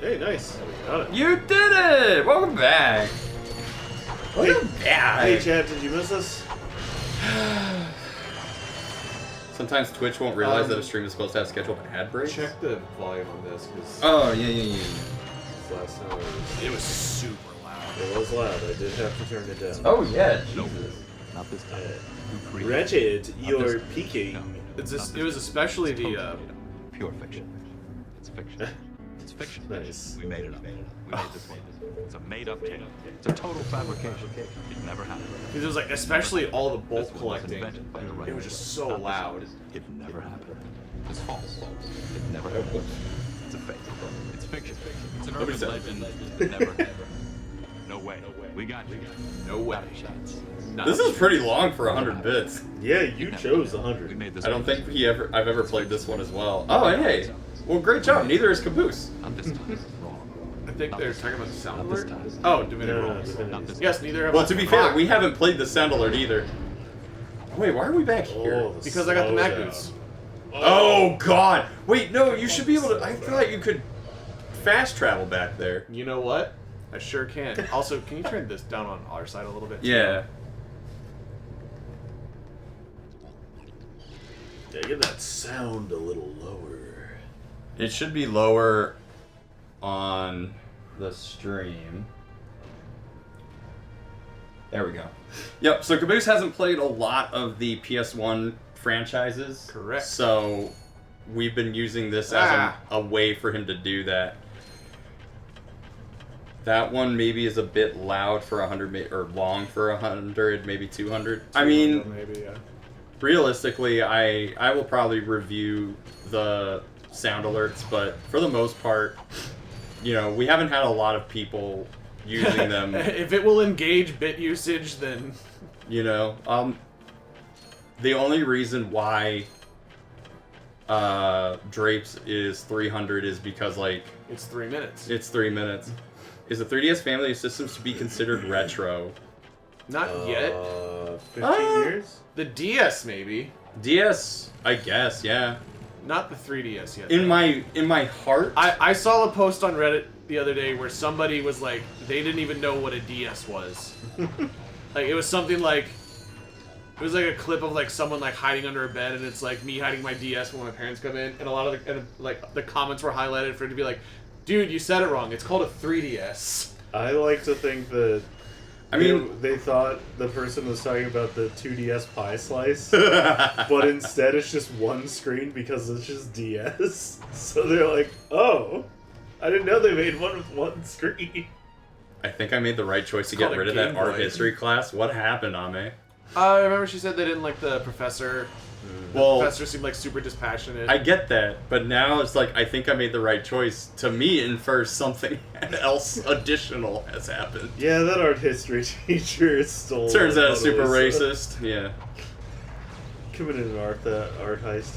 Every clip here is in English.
Hey, nice. Got it. You did it! Welcome back. Welcome back. Hey, Chad, did you miss us? Sometimes Twitch won't realize that a stream is supposed to have scheduled ad breaks. Check the volume on this, because Oh, yeah. last time It was super loud. it was loud. I did have to turn it down. Oh, yeah, Jesus. Not this time. Ratchet, you're peeking. It was especially the Pure fiction. It's fiction. It's fiction. Nice. We made it up. We made this one. It's a made-up tale. It's a total fabrication. It never happened. because it was like especially all the bulk This was collecting. invented by the It writer. was just so Not this loud. one. It never happened. It's false. It never happened. It's a fake. It's fiction. It's an urban legend that never happened. No way. We got you. No way. Not a chance. This is pretty long for 100 bits. Yeah, you chose We 100. made this. I don't think I've ever played this one as well. Oh, hey. Well, great job. Neither is Caboose. Not this time. Wrong. I think they're talking about the sound Not this alert. time. Oh, Divinity No, Rolls. Not this Yes, neither have Well, I. to be fair, Fuck. we haven't played the sound alert either. Wait, why are we back here? Oh, the Because I got the Mac slowdown. boots. Oh, God. Wait, no, you should be able to... I thought you could fast travel back there. You know what? I sure can. Also, can you turn this down on our side a little bit? Yeah. Yeah, get that sound a little lower. It should be lower on the stream. There we go. Yep, so Caboose hasn't played a lot of the PS1 franchises. Correct. So we've been using this as a way for him to do that. That one maybe is a bit loud for 100, or long for 100, maybe 200. I mean, maybe, yeah. realistically, I will probably review the sound alerts, but for the most part, you know, we haven't had a lot of people using them. If it will engage bit usage, then You know, the only reason why Drapes is 300 is because, like, it's 3 minutes. it's 3 minutes. Is the 3DS family of systems to be considered retro? Not yet. 15 years? The DS maybe. DS, I guess, yeah. Not the 3DS yet. In my heart, I saw a post on Reddit the other day where somebody was like, they didn't even know what a DS was. Like, it was something like, it was like a clip of like someone like hiding under a bed, and it's like me hiding my DS when my parents come in, and a lot of the comments were highlighted for it to be like, dude, you said it wrong. It's called a 3DS. I like to think that I mean, they thought the person was talking about the 2DS pie slice, but instead it's just one screen because it's just DS. So they're like, oh, I didn't know they made one with one screen. I think I made the right choice to called get a rid of that Game art Boy. history class. What happened, Ame? I remember she said they didn't like the professor. The Well, professor seemed like super dispassionate. I get that, but now it's like I think I made the right choice. To me, infers something else additional has happened. Yeah, that art history teacher is still. Turns out super racist. Yeah. Committed an art heist.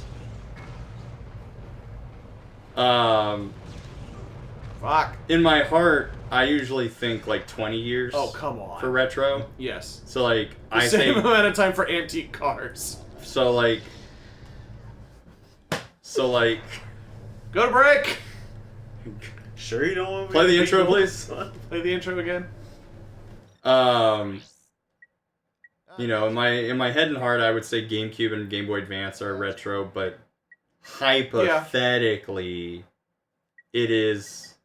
Fuck. In my heart, I usually think like 20 years. Oh, come on. For retro. Yes. So like The I same think amount of time for antique cars. so like Go to break! Sure, you don't want me Play to the be intro, cool, please. son? Play the intro again. You know, in my head and heart, I would say GameCube and Game Boy Advance are retro, but hypothetically, it is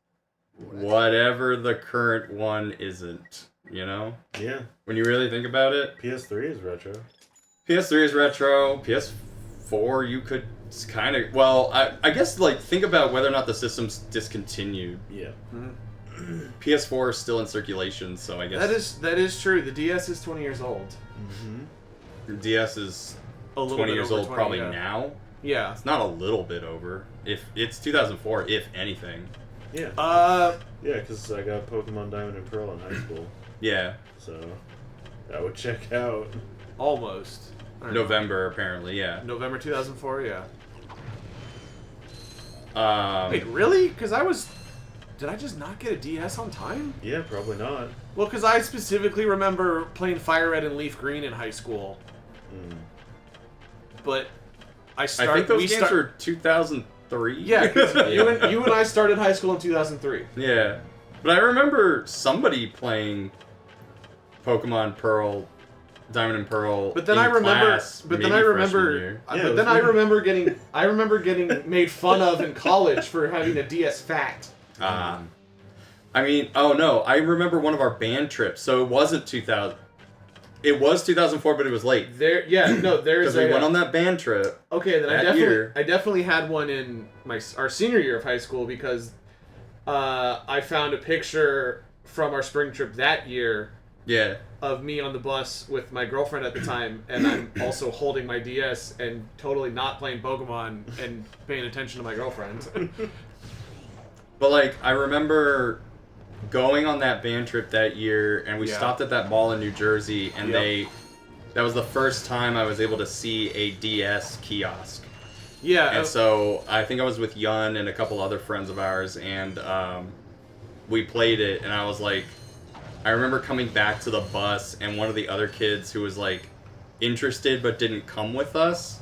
whatever the current one isn't. You know, Yeah, when you really think about it, PS3 is retro. PS3 is retro. PS4, you could kind of I guess like think about whether or not the system's discontinued. Yeah. PS4 is still in circulation, so I guess That is true. The DS is 20 years old. Mm-hmm. DS is A little 20 bit years over old 20, probably yeah. now. Yeah. It's not a little bit over. If it's 2004, if anything. Yeah. Yeah, because I got Pokemon Diamond and Pearl in high school, Yeah. so that would check out. Almost. I don't know. November apparently. Yeah. November 2004, yeah. Um, Wait, really? Because did I just not get a DS on time? Yeah, probably not. Well, because I specifically remember playing Fire Red and Leaf Green in high school. Mm. But I think those games were 2000 2003. Yeah, 'cause you and I started high school in 2003. Yeah. But I remember somebody playing Pokemon Pearl, Diamond and Pearl. But then in I remember, class, but then maybe I freshman remember, year. Yeah, but it then was I remember getting made fun of in college for having a DS Fat. I mean, oh no, I remember one of our band trips. So it wasn't 2000. It was 2004, but it was late. There's Because we went on that band trip. Okay, then that year. I definitely had one in our senior year of high school because I found a picture from our spring trip that year. Yeah. Of me on the bus with my girlfriend at the time, and I'm also holding my DS and totally not playing Pokemon and paying attention to my girlfriend. But like, I remember going on that band trip that year, and we stopped at that mall in New Jersey, and that was the first time I was able to see a DS kiosk. Yeah. And so I think I was with Yun and a couple other friends of ours, and we played it, and I was like, I remember coming back to the bus, and one of the other kids who was like interested but didn't come with us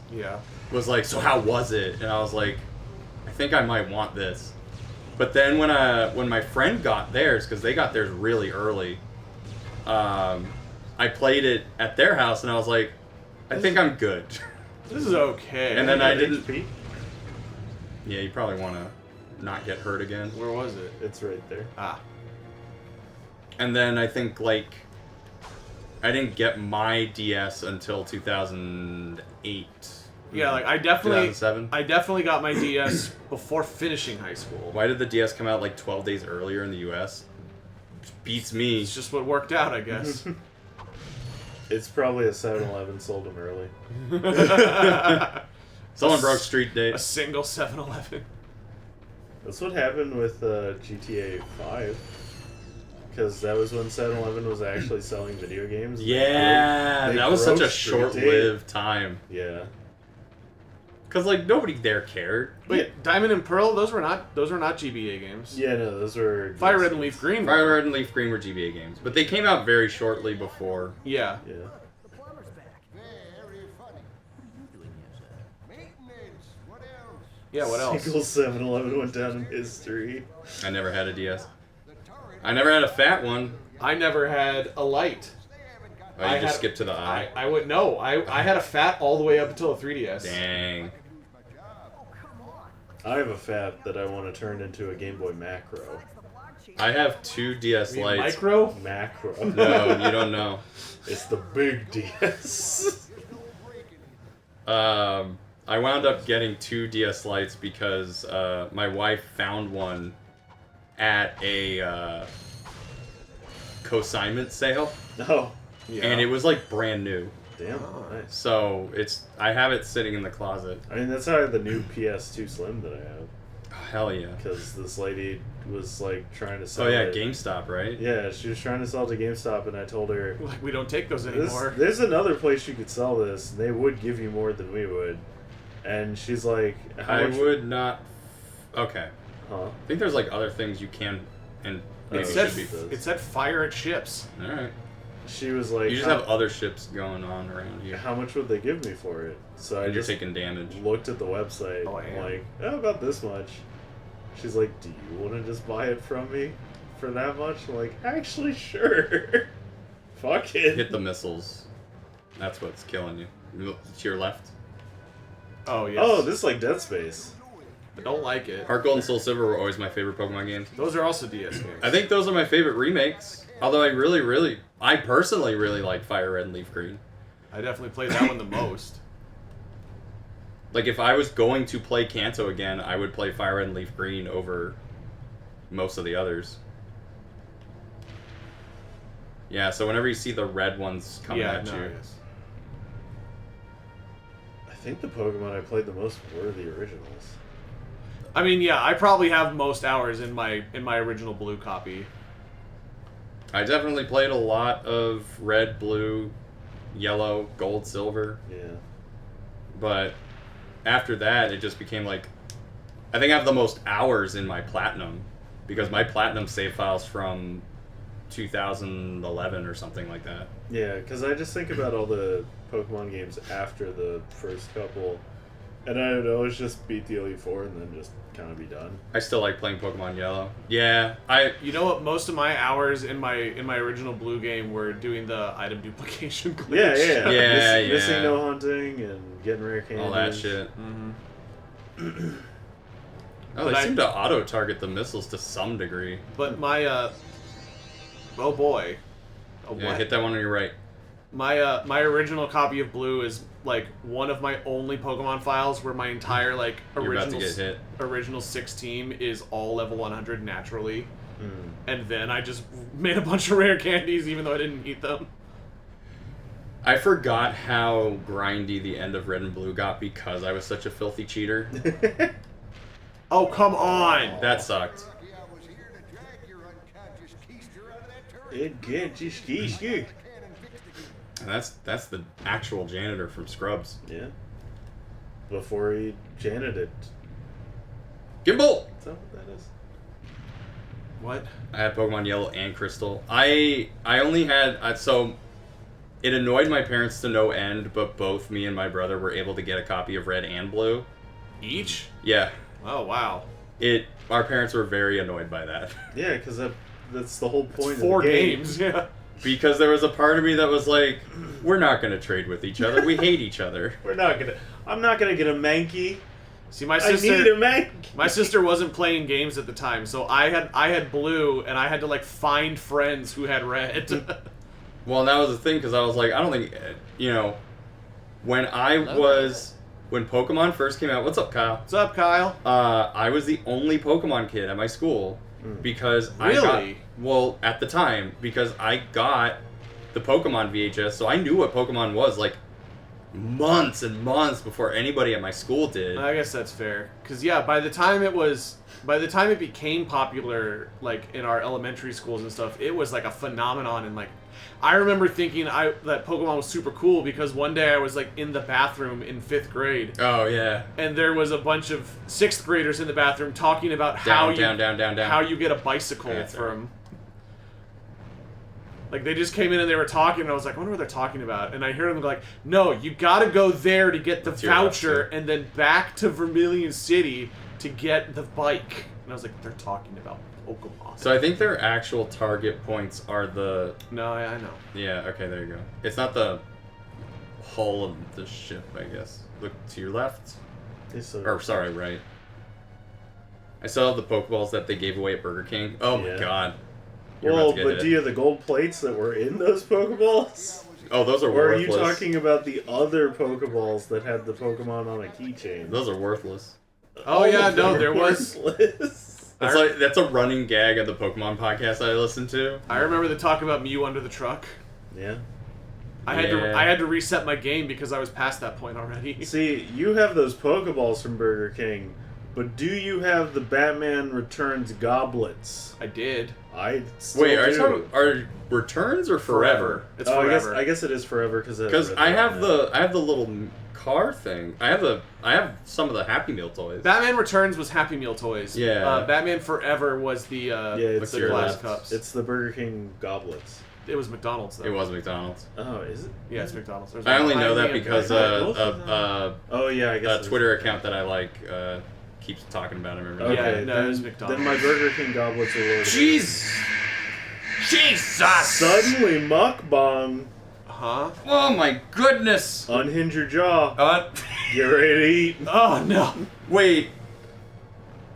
was like, so how was it? And I was like, I think I might want this. But then when my friend got theirs, because they got theirs really early, I played it at their house, and I was like, I think I'm good. This is okay. And then I didn't. HP? Yeah, you probably want to not get hurt again. Where was it? It's right there. Ah. And then I think, like, I didn't get my DS until 2008. Yeah, like I definitely 2007? got my DS before finishing high school. Why did the DS come out like 12 days earlier in the US? Beats me. It's just what worked out, I guess. It's probably a 7-Eleven sold them early. Someone broke street date. A single 7-Eleven. That's what happened with GTA 5. Because that was when 7-Eleven was actually selling video games. Yeah, They that was such a broke street date. short-lived time. Yeah. Because, like, nobody there cared. Wait, Diamond and Pearl, those were not GBA games. Yeah, no, those were... Fire Red and Leaf Green. Fire Red and Leaf Green were GBA games. But they came out very shortly before. Yeah. Yeah. The plumber's back. Very funny. What are you doing here, sir? Maintenance. What else? Yeah, what else? Single 7-Eleven went down in history. I never had a DS. The turret. I never had a fat one. I never had a light. They haven't got Oh, you I just had- skipped to the eye. I would no. I had a fat all the way up until a 3DS. Dang. I have a fat that I want to turn into a Game Boy Macro. I have 2 DS You mean lights. micro? Macro. No, you don't know. It's the big DS. I wound up getting 2 DS lights because my wife found one at a consignment sale, No. Yeah. and it was like brand new. Damn. Nice. So I have it sitting in the closet. I mean, that's how I have the new PS2 Slim that I have. Oh, hell yeah. Because this lady was like trying to sell Oh yeah, it. GameStop, right? Yeah, she was trying to sell it to GameStop, and I told her, Like, we don't take those anymore. there's another place you could sell this, and they would give you more than we would. And she's like, how I much? would not. Okay. Huh? I think there's like other things you can and maybe It said should be. it said fire at ships. All right. She was like, You just have other ships going on around here. how much would they give me for it? So I And you're just taking damage. looked at the website. Oh, I I'm am. like, oh, about this much. She's like, do you want to just buy it from me for that much? I'm like, actually, sure. Fuck it. Hit the missiles. That's what's killing you. To your left. Oh yes. Oh, this is like Dead Space. I don't like it. Heart Gold and Soul Silver were always my favorite Pokemon games. Those are also DS games. I think those are my favorite remakes. Although I personally really like Fire Red and Leaf Green. I definitely played that one the most. Like, if I was going to play Kanto again, I would play Fire Red and Leaf Green over most of the others. Yeah, so whenever you see the red ones coming at you... yes. I think the Pokemon I played the most were the originals. I mean, yeah, I probably have most hours in my original blue copy. I definitely played a lot of red, blue, yellow, gold, silver. Yeah. But after that, it just became like... I think I have the most hours in my Platinum. Because my Platinum save file's from 2011 or something like that. Yeah, because I just think about all the Pokemon games after the first couple, And I'd always just beat the Elite Four and then just kind of be done. I still like playing Pokemon Yellow. Yeah, You know what? Most of my hours in my original Blue game were doing the item duplication glitch. Yeah. Missing no hunting and getting rare candies. all that shit. Mm-hmm. Oh, they seem to auto-target the missiles to some degree. But my oh boy, Yeah, hit that one on your right. my original copy of Blue is like one of my only Pokemon files where my entire like You're about to get hit. original 6 team is all level 100 naturally, Mm. and then I just made a bunch of rare candies even though I didn't eat them. I forgot how grindy the end of Red and Blue got because I was such a filthy cheater. Oh come on! That sucked. Lucky I was here to drag your unconscious keister out of that turret. It can't just keep you. And that's the actual janitor from Scrubs. Yeah. Before he janited. Gimbal! Is that what that is? What? I had Pokemon Yellow and Crystal. I only had so it annoyed my parents to no end, but both me and my brother were able to get a copy of Red and Blue. Each? Yeah. Oh wow. Our parents were very annoyed by that. Yeah, because that's the whole point It's of 4 the game. games, yeah. Because there was a part of me that was like, we're not gonna trade with each other. We hate each other. I'm not gonna get a Mankey. See, my I need a sister, Mankey. my sister wasn't playing games at the time, so I had Blue, and I had to like find friends who had Red. Well, and that was the thing, because I was like, I don't think, when when Pokemon first came out, what's up, Kyle? What's up, Kyle? I was the only Pokemon kid at my school because Really? at the time, because I got the Pokemon VHS, so I knew what Pokemon was like months and months before anybody at my school did. I guess that's fair, because yeah, by the time it became popular, like in our elementary schools and stuff, it was like a phenomenon, and like I remember thinking that Pokemon was super cool because one day I was like in the bathroom in 5th grade. Oh yeah. And there was a bunch of 6th graders in the bathroom talking about how you get a bicycle Yeah, that's from. Like they just came in and they were talking, and I was like, I wonder what they're talking about. And I hear them like, no, you gotta go there to get the voucher, and then back to Vermilion City to get the bike. And I was like, they're talking about Pokemon. So I think their actual target points are the... No, I know. Yeah, okay, there you go. It's not the hull of the ship, I guess. Look to your left. Or, sorry, right. I still have the Pokeballs that they gave away at Burger King. Oh my god. Well, but do you have the gold plates that were in those Pokeballs? Oh, those are Or worthless. are you talking about the other Pokeballs that had the Pokemon on a keychain? Those are worthless. Oh yeah, no, there was... Worthless. That's a running gag of the Pokemon podcast I listen to. I remember the talk about Mew under the truck. Yeah. I had to reset my game because I was past that point already. See, you have those Pokeballs from Burger King, but do you have the Batman Returns goblets? I did. I still Wait, do. are returns or forever? It's Oh, forever. I guess it is forever Because I have the little car thing. I have some of the Happy Meal toys. Batman Returns was Happy Meal toys. Yeah. Batman Forever was the it's the your glass left. cups. It's the Burger King goblets. It was McDonald's though. It was McDonald's. Oh, is it? Yeah, it's McDonald's. There's I one only know behind that me because Oh yeah, I guess a Twitter account that I like keeps talking about it. Remember? Okay, Yeah, no, then, it was McDonald's. Then my Burger King goblets are loaded. Jesus! Suddenly mukbang. Huh? Oh my goodness! Unhinge your jaw. Get ready to eat. Oh no! Wait.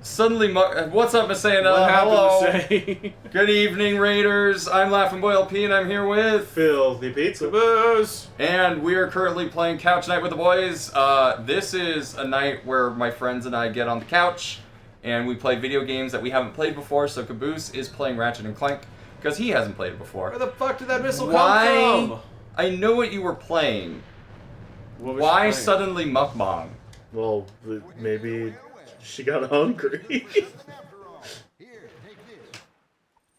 Suddenly, what's up, Miss Anna? What happened Hello. to say? Good evening, Raiders. I'm Laughingboy LP, and I'm here with Filthy pizza. Caboose. And we are currently playing Couch Night with the Boys. This is a night where my friends and I get on the couch, and we play video games that we haven't played before. So Caboose is playing Ratchet and Clank because he hasn't played it before. Where the fuck did that missile Why? come from? I know what you were playing. What was Why she playing? suddenly mukbang? Well, maybe she got hungry. Here, take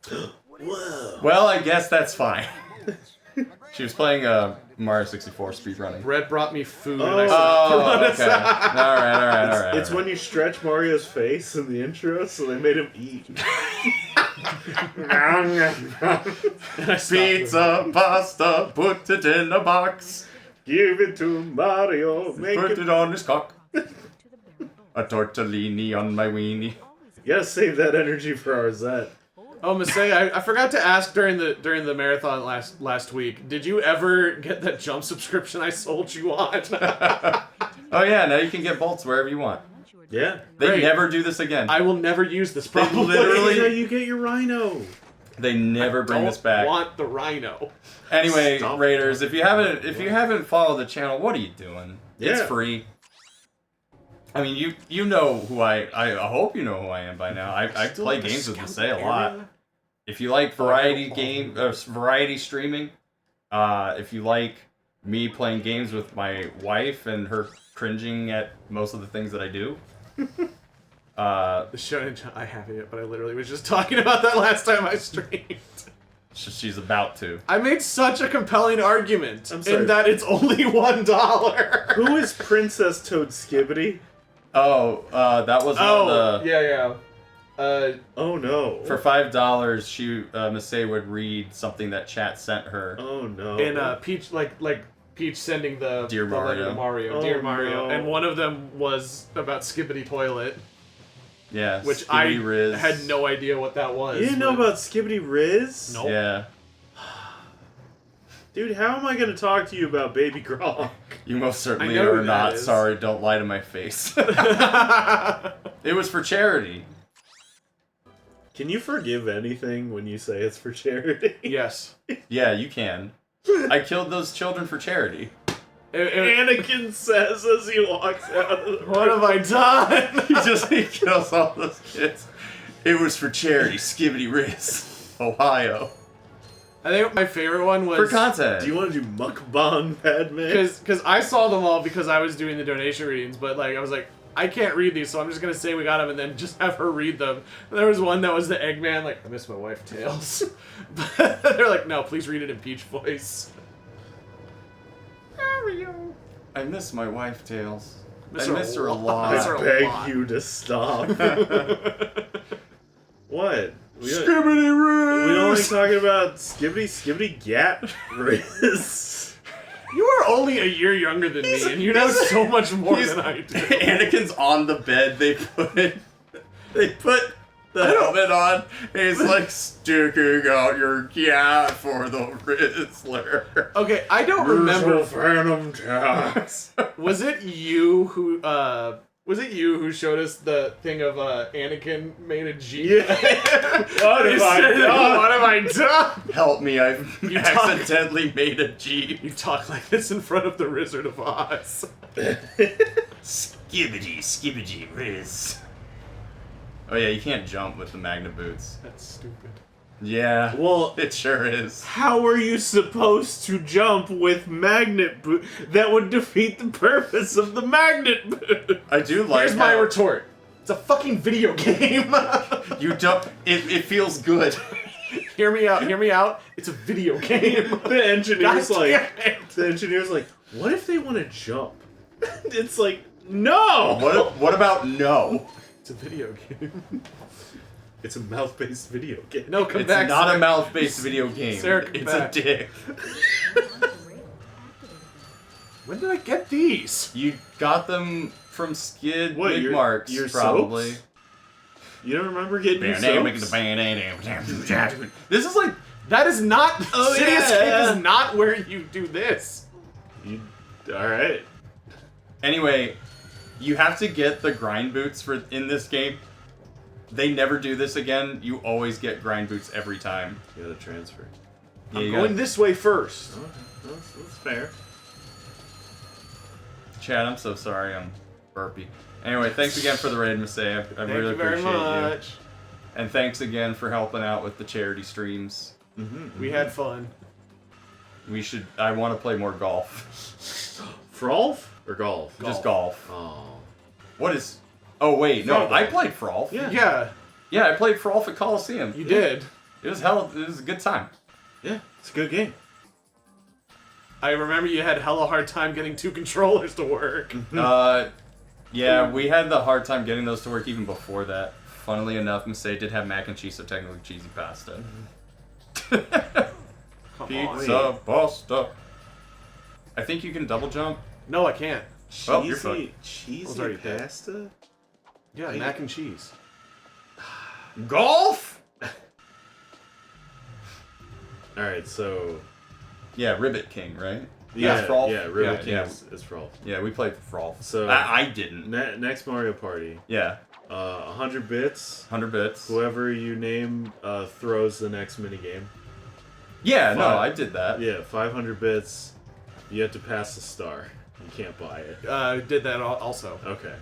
this. Whoa. Well, I guess that's fine. She was playing Mario 64 speedrunning. Brett brought me food. Oh. And I Oh, said, okay. Alright. It's when you stretch Mario's face in the intro, so they made him eat. Pizza, pasta, put it in a box. Give it to Mario. Make Put it. it on his cock. A tortellini on my weenie. You gotta save that energy for our Zet. Oh, Mistake, I forgot to ask during the marathon last week. Did you ever get that jump subscription I sold you on? Oh yeah, now you can get bolts wherever you want. Yeah. They Great. never do this again. I will never use this. Probably. literally- That's how you get your Rhino. They never bring this back. Want the Rhino? Anyway, Stop. Raiders, if you haven't followed the channel, what are you doing? It's Yeah. free. I mean, you know who I hope you know who I am by now. I play games with Masay a lot. If you like variety streaming, if you like me playing games with my wife and her cringing at most of the things that I do, The Shonen Jump, I haven't yet, but I literally was just talking about that last time I streamed. she's about to. I made such a compelling argument I'm sorry. in that it's only $1. Who is Princess Toad Skibbity? Oh, that was Oh, the. yeah. Oh no. For $5, she Masay would read something that chat sent her. Oh no. And Peach, like Peach sending the Dear the letter to Mario. Mario, Oh, Dear Mario, no. and one of them was about Skibbity Toilet, Yeah, which Skibbity I Riz. had no idea what that was. You didn't know but- about Skibbity Riz? Nope. Yeah, Dude, how am I gonna talk to you about Baby Gronk? you most certainly I know are who that not. is. Sorry, don't lie to my face. It was for charity. Can you forgive anything when you say it's for charity? Yes. Yeah, you can. I killed those children for charity. Anakin says as he walks out of the What have I done? He kills all those kids. It was for charity. Skibbity Riz, Ohio. I think my favorite one was For content. Do you want to do mukbang, Padme? because I saw them all because I was doing the donation readings, but like I was like, I can't read these, so I'm just gonna say we got them and then just have her read them. And there was one that was the Eggman, like, I miss my wife Tails. But they're like, no, please read it in Peach voice. Mario. I miss my wife, Tails. Miss I her miss a her a lot. lot. Miss her a beg lot. you to stop. What? Skibbity We only Riz! talking about Skibbity Gat Riz. You are only a year younger than me, and you know so much more than I do. Anakin's on the bed. They put the helmet on, and he's like sticking out your cat for the Rizzler. Okay, I don't remember. Phantom Tax. Was it you who showed us the thing of Anakin made a Jeep? Yeah. What have I done? What have I done? Help me! I've You talk- accidentally made a Jeep. You talk like this in front of the Wizard of Oz. Skibbity Riz. Oh yeah, you can't jump with the magnet boots. That's stupid. Yeah, Well, it sure is. how are you supposed to jump with magnet boot? That would defeat the purpose of the magnet boot. I do like. Here's my how retort. It's a fucking video game. You don't. It feels good. Hear me out. Hear me out. It's a video game. The engineer's God like, damn it. what if they want to jump? It's like, no. What about no? It's a video game. It's a mouth-based video game. No, come It's back. not Sarah. a mouth-based video game. Sarah, come It's back. a dick. When did I get these? You got them from Skid What, Big your- Marks, your probably. soaps? You don't remember getting your soaps? This is like That is not. Oh, City yeah. Escape is not where you do this. All right. anyway. You have to get the grind boots for in this game. They never do this again. You always get grind boots every time. You gotta transfer. Yeah, I'm you going gotta- this way first. Okay, that's fair. Chad, I'm so sorry. I'm burpy. Anyway, thanks again for the raid, Masay. I Thank really you very appreciate you. much. And thanks again for helping out with the charity streams. We had fun. I want to play more golf. Frolf or golf? Just golf. Oh. What is... Oh, wait. No, Frolf. I played Frolf. Yeah, Yeah, I played Frolf at Coliseum. you did. It was a good time. Yeah, it's a good game. I remember you had hella hard time getting 2 controllers to work. Yeah, we had the hard time getting those to work even before that. Funnily enough, Masay did have mac and cheese, so technically cheesy pasta. Come on. Pizza pasta. I think you can double jump. No, I can't. Oh, you're fucked. Cheesy I was already dead. pasta? Yeah, mac and cheese. Golf? Alright, so... Yeah, Ribbit King, right? Yeah, That's Frolf? yeah, Ribbit King Yeah, is Frolf. yeah, we played Frolf. So- I didn't. Next Mario Party. Yeah, 100 bits. 100 bits. Whoever you name throws the next minigame. Yeah, no, Fine. I did that. Yeah, 500 bits. You have to pass the star. You can't buy it. Did that also. Okay.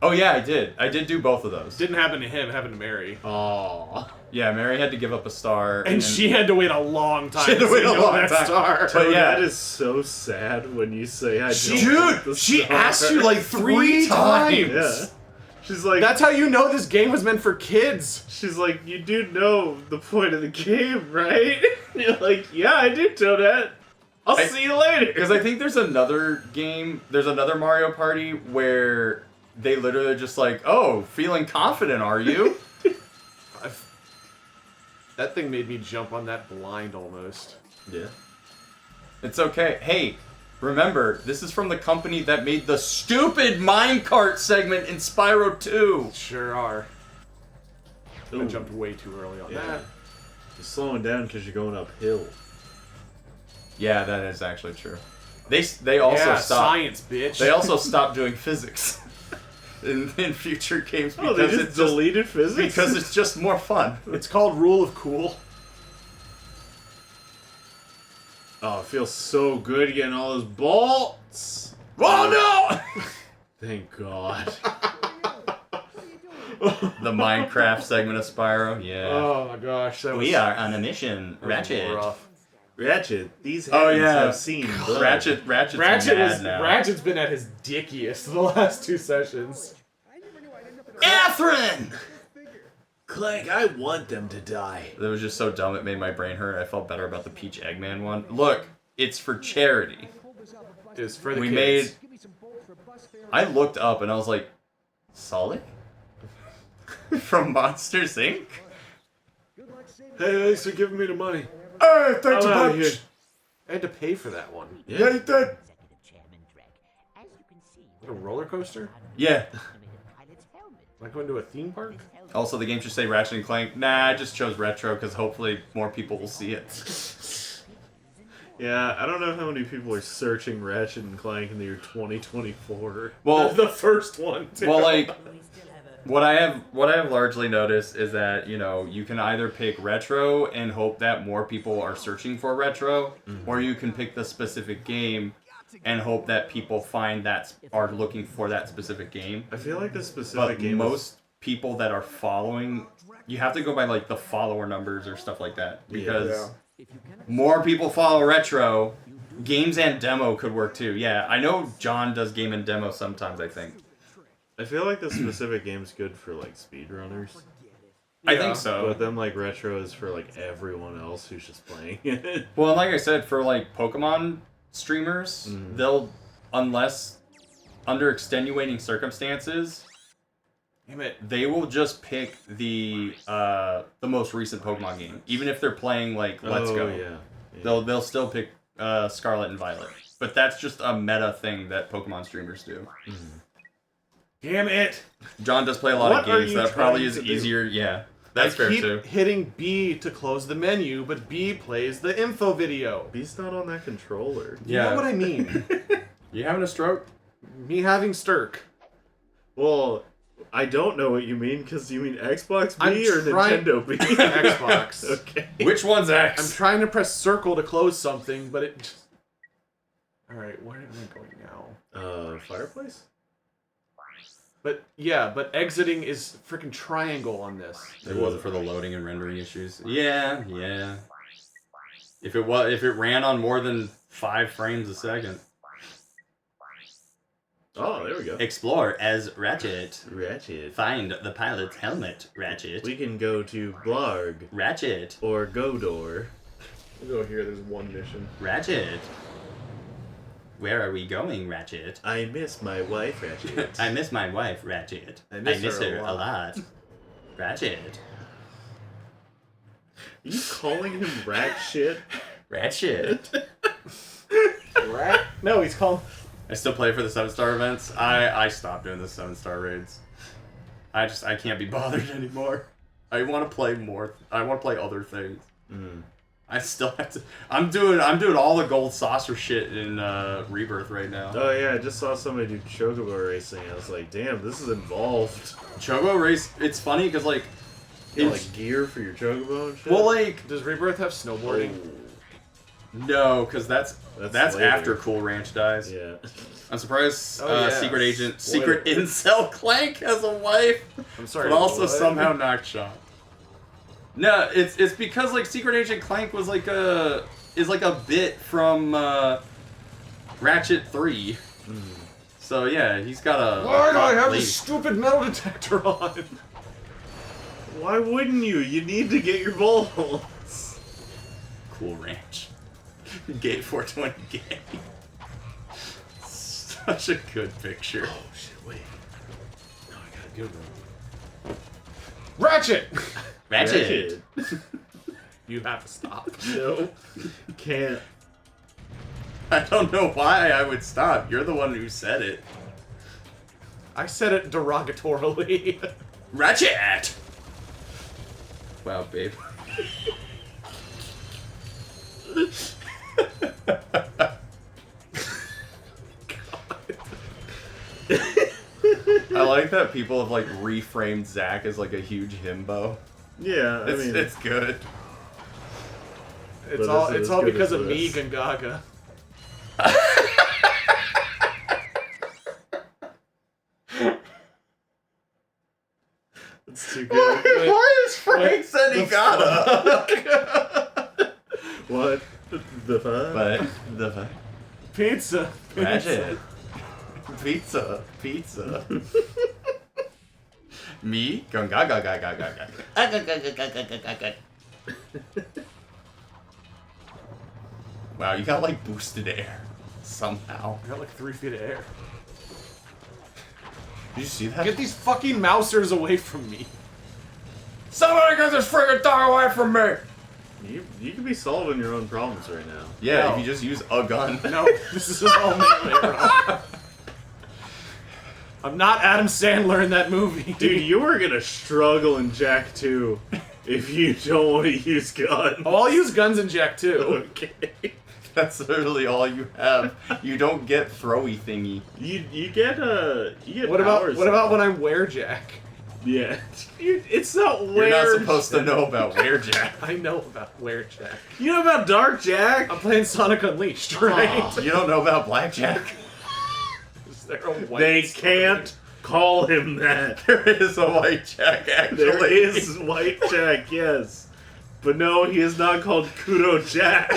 Oh yeah, I did. I did do both of those. Didn't happen to him, happened to Mary. Aww. Yeah, Mary had to give up a star. And she had to wait a long time She had to to wait say a no long that time. star. But yeah. That is so sad when you say I don't want the She star. asked you like 3 times. Yeah. She's like, That's how you know this game was meant for kids. she's like, you do know the point of the game, right? You're like, yeah, I do know that. I'll see you later. Because I think there's another game, there's another Mario Party where they literally are just like, oh, feeling confident, are you? That thing made me jump on that blind almost. Yeah. It's okay. Hey, remember, this is from the company that made the stupid minecart segment in Spyro 2. Sure are. I Ooh. jumped way too early on Yeah. that. You're slowing down because you're going uphill. Yeah, that is actually true. They also Yeah, stopped. science, bitch. They also stopped doing physics in future games Oh, because they just it's just deleted physics? because it's just more fun. It's called Rule of Cool. Oh, it feels so good getting all those bolts. Oh no! Thank God. The Minecraft segment of Spyro. Yeah. Oh my gosh, that was We are on a mission, that was Ratchet. rough. Ratchet, these hands Oh, yeah. have seen blood. Ratchet's mad now. Ratchet's been at his dickiest the last 2 sessions. Catherine! Clank, I want them to die. That was just so dumb it made my brain hurt. I felt better about the Peach Eggman one. Look, it's for charity. It was for the We kids. I looked up and I was like, Solid? From Monsters Inc? Hey, thanks for giving me the money. Hey, thanks I'm outta here. I had to pay for that one. Yeah, you did. A roller coaster? Yeah. Am I going to a theme park? Also, the game should say Ratchet and Clank. Nah, I just chose retro because hopefully more people will see it. Yeah, I don't know how many people are searching Ratchet and Clank in the year 2024. Well, The first one, too. well, like, what I have largely noticed is that, you know, you can either pick retro and hope that more people are searching for retro, or you can pick the specific game and hope that people are looking for that specific game. I feel like the specific But game most people that are following, you have to go by like the follower numbers or stuff like that, because more people follow retro. Games and demo could work too. Yeah, I know John does game and demo sometimes, I think. I feel like the specific game's good for like speedrunners. I think so. But then like retro is for like everyone else who's just playing it. Well, and like I said, for like Pokemon streamers, they'll, unless under extenuating circumstances, Damn it. they will just pick the most recent Pokemon game, even if they're playing like Let's Go. Yeah. They'll still pick Scarlet and Violet, but that's just a meta thing that Pokemon streamers do. Damn it. John does play a lot of What are games, you so that probably trying is to do? easier. Yeah, that's fair I keep too. hitting B to close the menu, but B plays the info video. B's not on that controller. You know what I mean? You having a stroke? Me having Stirk. Well, I don't know what you mean, because you mean Xbox I'm B or trying- Nintendo B? Xbox. Okay. Which one's I'm X? trying to press circle to close something, but it just... Alright, where am I going now? Fireplace? But, yeah, but exiting is freaking triangle on this. It wasn't for the loading and rendering issues. Yeah. If it ran on more than 5 frames a second. Oh, there we go. Explore as Ratchet. Ratchet. Find the pilot's helmet, Ratchet. We can go to Blarg Ratchet. or Godor. We'll go here, there's one mission. Ratchet. Where are we going, Ratchet? I miss my wife, Ratchet. I miss my wife, Ratchet. I miss her her a a lot. Ratchet. Are you calling him rat shit? Ratchet. Rat? No, he's called... I still play for the 7-star events. I stopped doing the 7-star raids. I can't be bothered anymore. I want to play more. I want to play other things. I still have to. I'm doing all the gold saucer shit in Rebirth right now. Oh yeah, I just saw somebody do chocobo racing. I was like, damn, this is involved. Chocobo race. It's funny because like, You know, like gear for your chocobo and shit. well, like Does Rebirth have snowboarding? no, because that's later. after Cool Ranch dies. Yeah. I'm surprised Oh, yeah. Secret Incel Clank has a wife, I'm sorry. but also what? somehow not shot. No, it's because like Secret Agent Clank was like a bit from Ratchet 3. So yeah, he's got a. Why do I hot have lady. this stupid metal detector on? Why wouldn't you? You need to get your balls. Cool Ranch. Gay 420 gay. Such a good picture. Oh shit! Wait. No, I gotta Google. Ratchet! Ratchet. You have to stop. No. Can't. I don't know why I would stop. You're the one who said it. I said it derogatorily. Ratchet! Wow, babe. I like that people have like reframed Zack as like a huge himbo. Yeah, I mean, It's good. It's But all is it it's as all good because as of this? Meek and Gaga. it's too good. Why is Frank Senigata? What? The fuck? But the fuck? Pizza. Ratchet. Pizza. Me? Going gaga gaga gaga. Wow, you got like boosted air somehow. I got like 3 feet of air. Did you see that? Get these fucking mousers away from me. Somebody get this friggin' dog away from me! You could be solving your own problems right now. Yeah, No. if you just use a gun. No, this is all melee, bro. I'm not Adam Sandler in that movie. Dude, you are gonna struggle in Jack 2 if you don't want to use guns. Oh, I'll use guns in Jack too. Okay. That's literally all you have. You don't get throwy thingy. You get What about powers. when I wear Jack? Yeah. It's not You're where not supposed to know about Werejack. I know about wear Jack. You know about Dark Jack? I'm playing Sonic Unleashed, right? You don't know about Blackjack? Is there a white They story? can't call him that. There is a white Jack, actually. There is White Jack, yes. But no, he is not called Kudo Jack.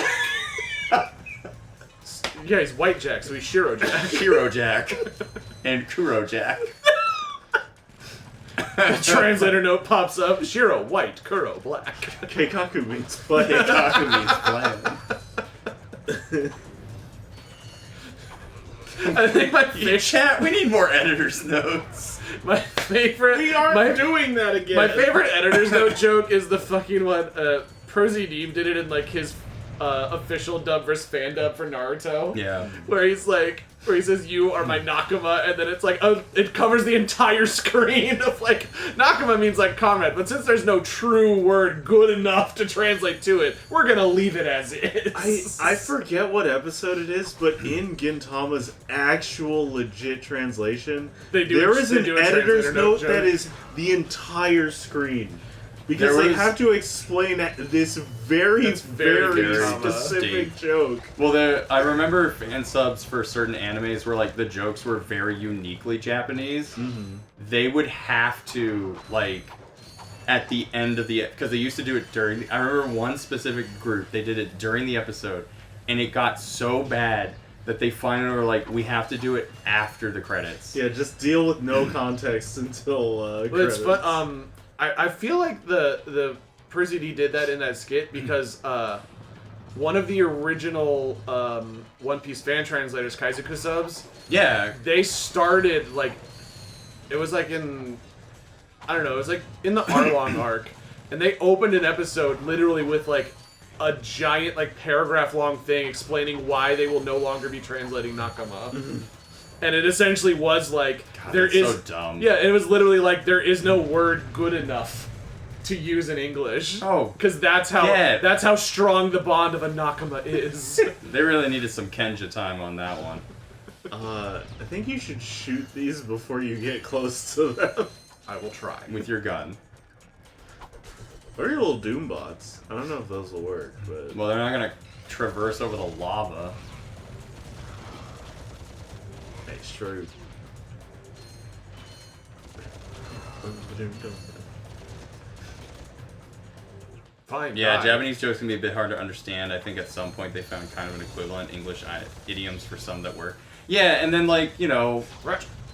Yeah, he's white Jack, so he's Shiro Jack. Hero Jack. And Kuro Jack. Translator note pops up: Shiro white, Kuro black. Keikaku means play. Kaku means plan. I think my Chat, we need more editor's notes. my favorite. We aren't my, doing that again. my favorite editor's note joke is the fucking one. Prosy Deeb did it in like his official dub versus fan dub for Naruto. Yeah. Where he says, "You are my Nakama," and then it's like, it covers the entire screen of like, Nakama means like comrade, but since there's no true word good enough to translate to it, we're gonna leave it as is. I forget what episode it is, but in Gintama's actual legit translation, They do there a- is they an do a editor's translator note note that joke. is the entire screen. Because There they was- have to explain this very, That's very very Gintama. specific Deep. joke. Well, I remember fan subs for certain animes where like the jokes were very uniquely Japanese. Mm-hmm. They would have to like at the end of the because they used to do it during. I remember one specific group they did it during the episode, and it got so bad that they finally were like, we have to do it after the credits. Yeah, just deal with no context until But it's credits. fun. I feel like the Persy D did that in that skit because one of the original One Piece fan translators, Kaizuku subs, Yeah. they started like it was like in I don't know, it was like in the Arlong arc, and they opened an episode literally with like a giant like paragraph long thing explaining why they will no longer be translating Nakama. And it essentially was like, God, there that's is... so dumb. Yeah, it was literally like, there is no word good enough to use in English. Oh, Because that's how strong the bond of a Nakama is. They really needed some Kenja time on that one. I think you should shoot these before you get close to them. I will try. With your gun. Or your little doom bots. I don't know if those will work, but... Well, they're not gonna traverse over the lava. Hey, true. Fine. Yeah, die. Japanese jokes can be a bit hard to understand. I think at some point they found kind of an equivalent English idioms for some that work. Yeah, and then like, you know,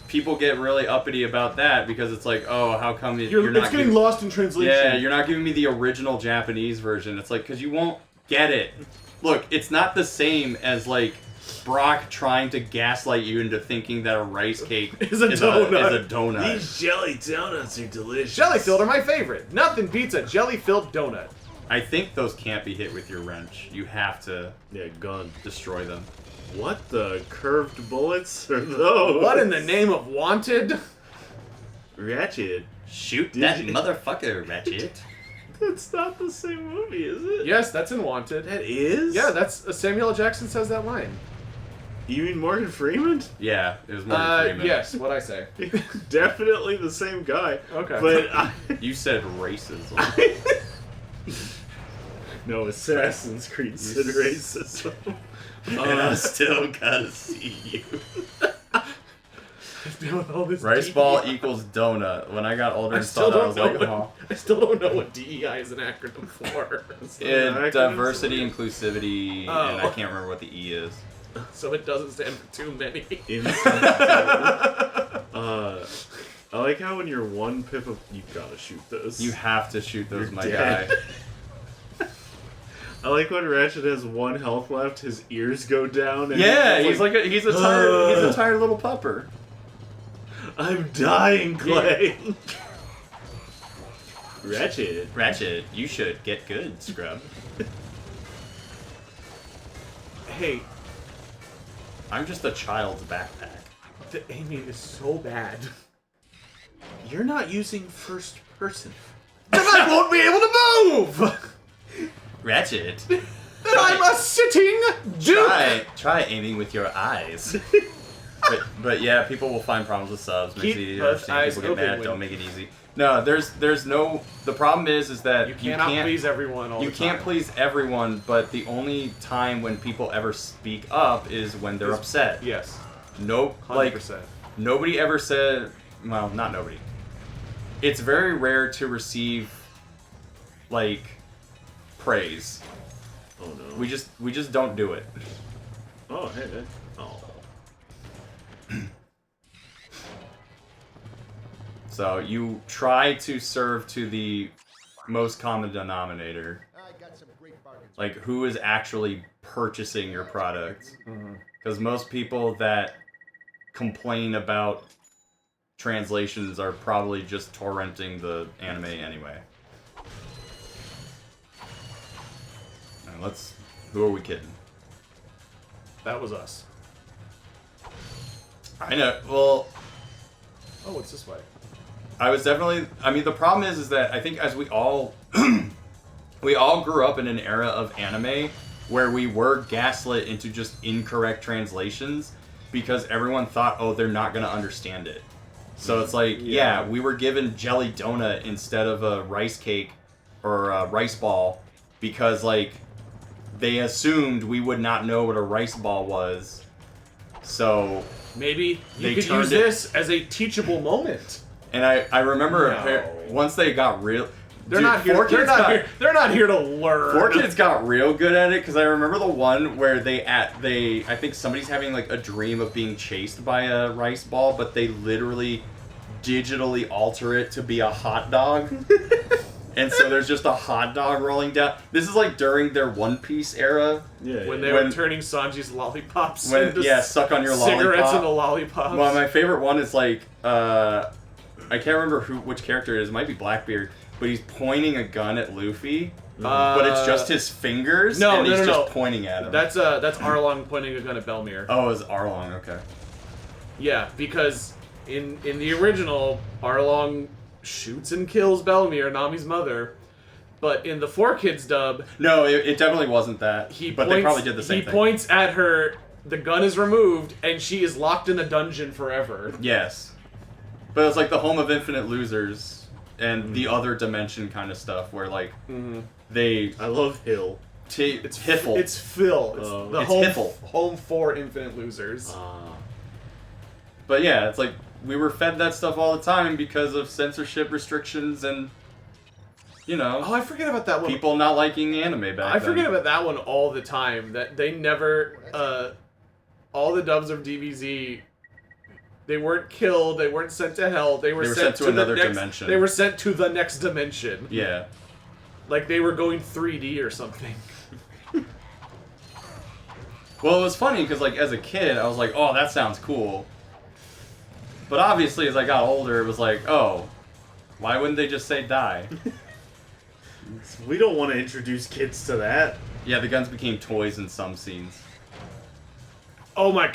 people get really uppity about that because it's like, oh, how come you're not it's getting lost in translation. Yeah, you're not giving me the original Japanese version. It's like, because you won't get it. Look, it's not the same as like Brock trying to gaslight you into thinking that a rice cake is a donut. These jelly donuts are delicious. Jelly-filled are my favorite. Nothing beats a jelly-filled donut. I think those can't be hit with your wrench. You have to gun. destroy them. What the curved bullets are those? What in the name of wanted? Ratchet. Shoot Did that you- motherfucker, Ratchet. That's not the same movie, is it? Yes, that's in Wanted. That is? Yeah, that's Samuel L. Jackson says that line. You mean Morgan Freeman? Yeah, it was Morgan Freeman. Yes, what'd I say? Definitely the same guy. Okay. But You said racism. No, Assassin's Creed said racism. And I still gotta see you. All this Rice DEI. ball equals donut. When I got older I and still saw that, I don't was know. like, What, I still don't know what DEI is an acronym for. diversity, inclusivity, and I can't remember what the E is. So it doesn't stand for too many. I like how when you're one pip of... You gotta shoot those. You have to shoot those, You're my dead. guy. I like when Ratchet has one health left, his ears go down, and Yeah, he's a tired little pupper. I'm dying, Clay. Ratchet. You should get good, scrub. Hey, I'm just a child's backpack. the aiming is so bad. You're not using first person. Then I won't be able to move! Ratchet. Then I'm a sitting duke! Try aiming with your eyes. but yeah, people will find problems with subs. Makes Keep it easy to those understand. eyes People get open mad. when- Don't make it easy. No, there's no. The problem is that You cannot please everyone all You the time. can't please everyone, but the only time when people ever speak up is when they're upset. Yes. Nope. 100%. Nobody ever said. Well, not nobody. It's very rare to receive like praise. Oh no. We just don't do it. Oh, hey. Oh. So you try to serve to the most common denominator. I got some great bargains. Like who is actually purchasing your product. Because most people that complain about translations are probably just torrenting the anime anyway. And who are we kidding? That was us. I know, well, Oh, what's this way? I was definitely, I mean, the problem is that I think as we all, we all grew up in an era of anime where we were gaslit into just incorrect translations because everyone thought, oh, they're not going to understand it. So it's like, yeah, we were given jelly donut instead of a rice cake or a rice ball because, like, they assumed we would not know what a rice ball was. So... Maybe They you could turned use it- this as a teachable moment. And I remember No. once they got real... They're Dude, not here. 4Kids They're not here to learn. 4Kids got real good at it because I remember the one where I think somebody's having like a dream of being chased by a rice ball, but they literally digitally alter it to be a hot dog. And so there's just a hot dog rolling down. This is like during their One Piece era. Yeah. When they were turning Sanji's lollipops into Suck on your cigarettes lollipop. into lollipops. Well, my favorite one is like, I can't remember which character it is. It might be Blackbeard, but he's pointing a gun at Luffy, but it's just his fingers, no, and no, he's no, just no. pointing at him. That's Arlong pointing a gun at Belmere. Oh, it's Arlong, okay. Yeah, because in the original, Arlong shoots and kills Bellamere, Nami's mother, but in the 4Kids dub, No, it definitely wasn't that. But they probably did the same he thing. points at her, the gun is removed, and she is locked in a dungeon forever. Yes. But it's like the home of infinite losers and the other dimension kind of stuff where like they I love Hill. it's Hiffle. It's Phil. It's Oh. the It's home, Hiffle. home for infinite losers. But yeah, it's like we were fed that stuff all the time because of censorship restrictions and you know, Oh, I forget about that one. people not liking anime back I then. forget about that one all the time. That they never, all the dubs of DBZ, they weren't killed. They weren't sent to hell. They were sent to another the next, dimension. They were sent to the next dimension. Yeah. Like they were going 3D or something. Well, it was funny because like as a kid, I was like, "Oh, that sounds cool." But obviously, as I got older, it was like, "Oh, why wouldn't they just say die?" We don't want to introduce kids to that. Yeah, the guns became toys in some scenes. Oh my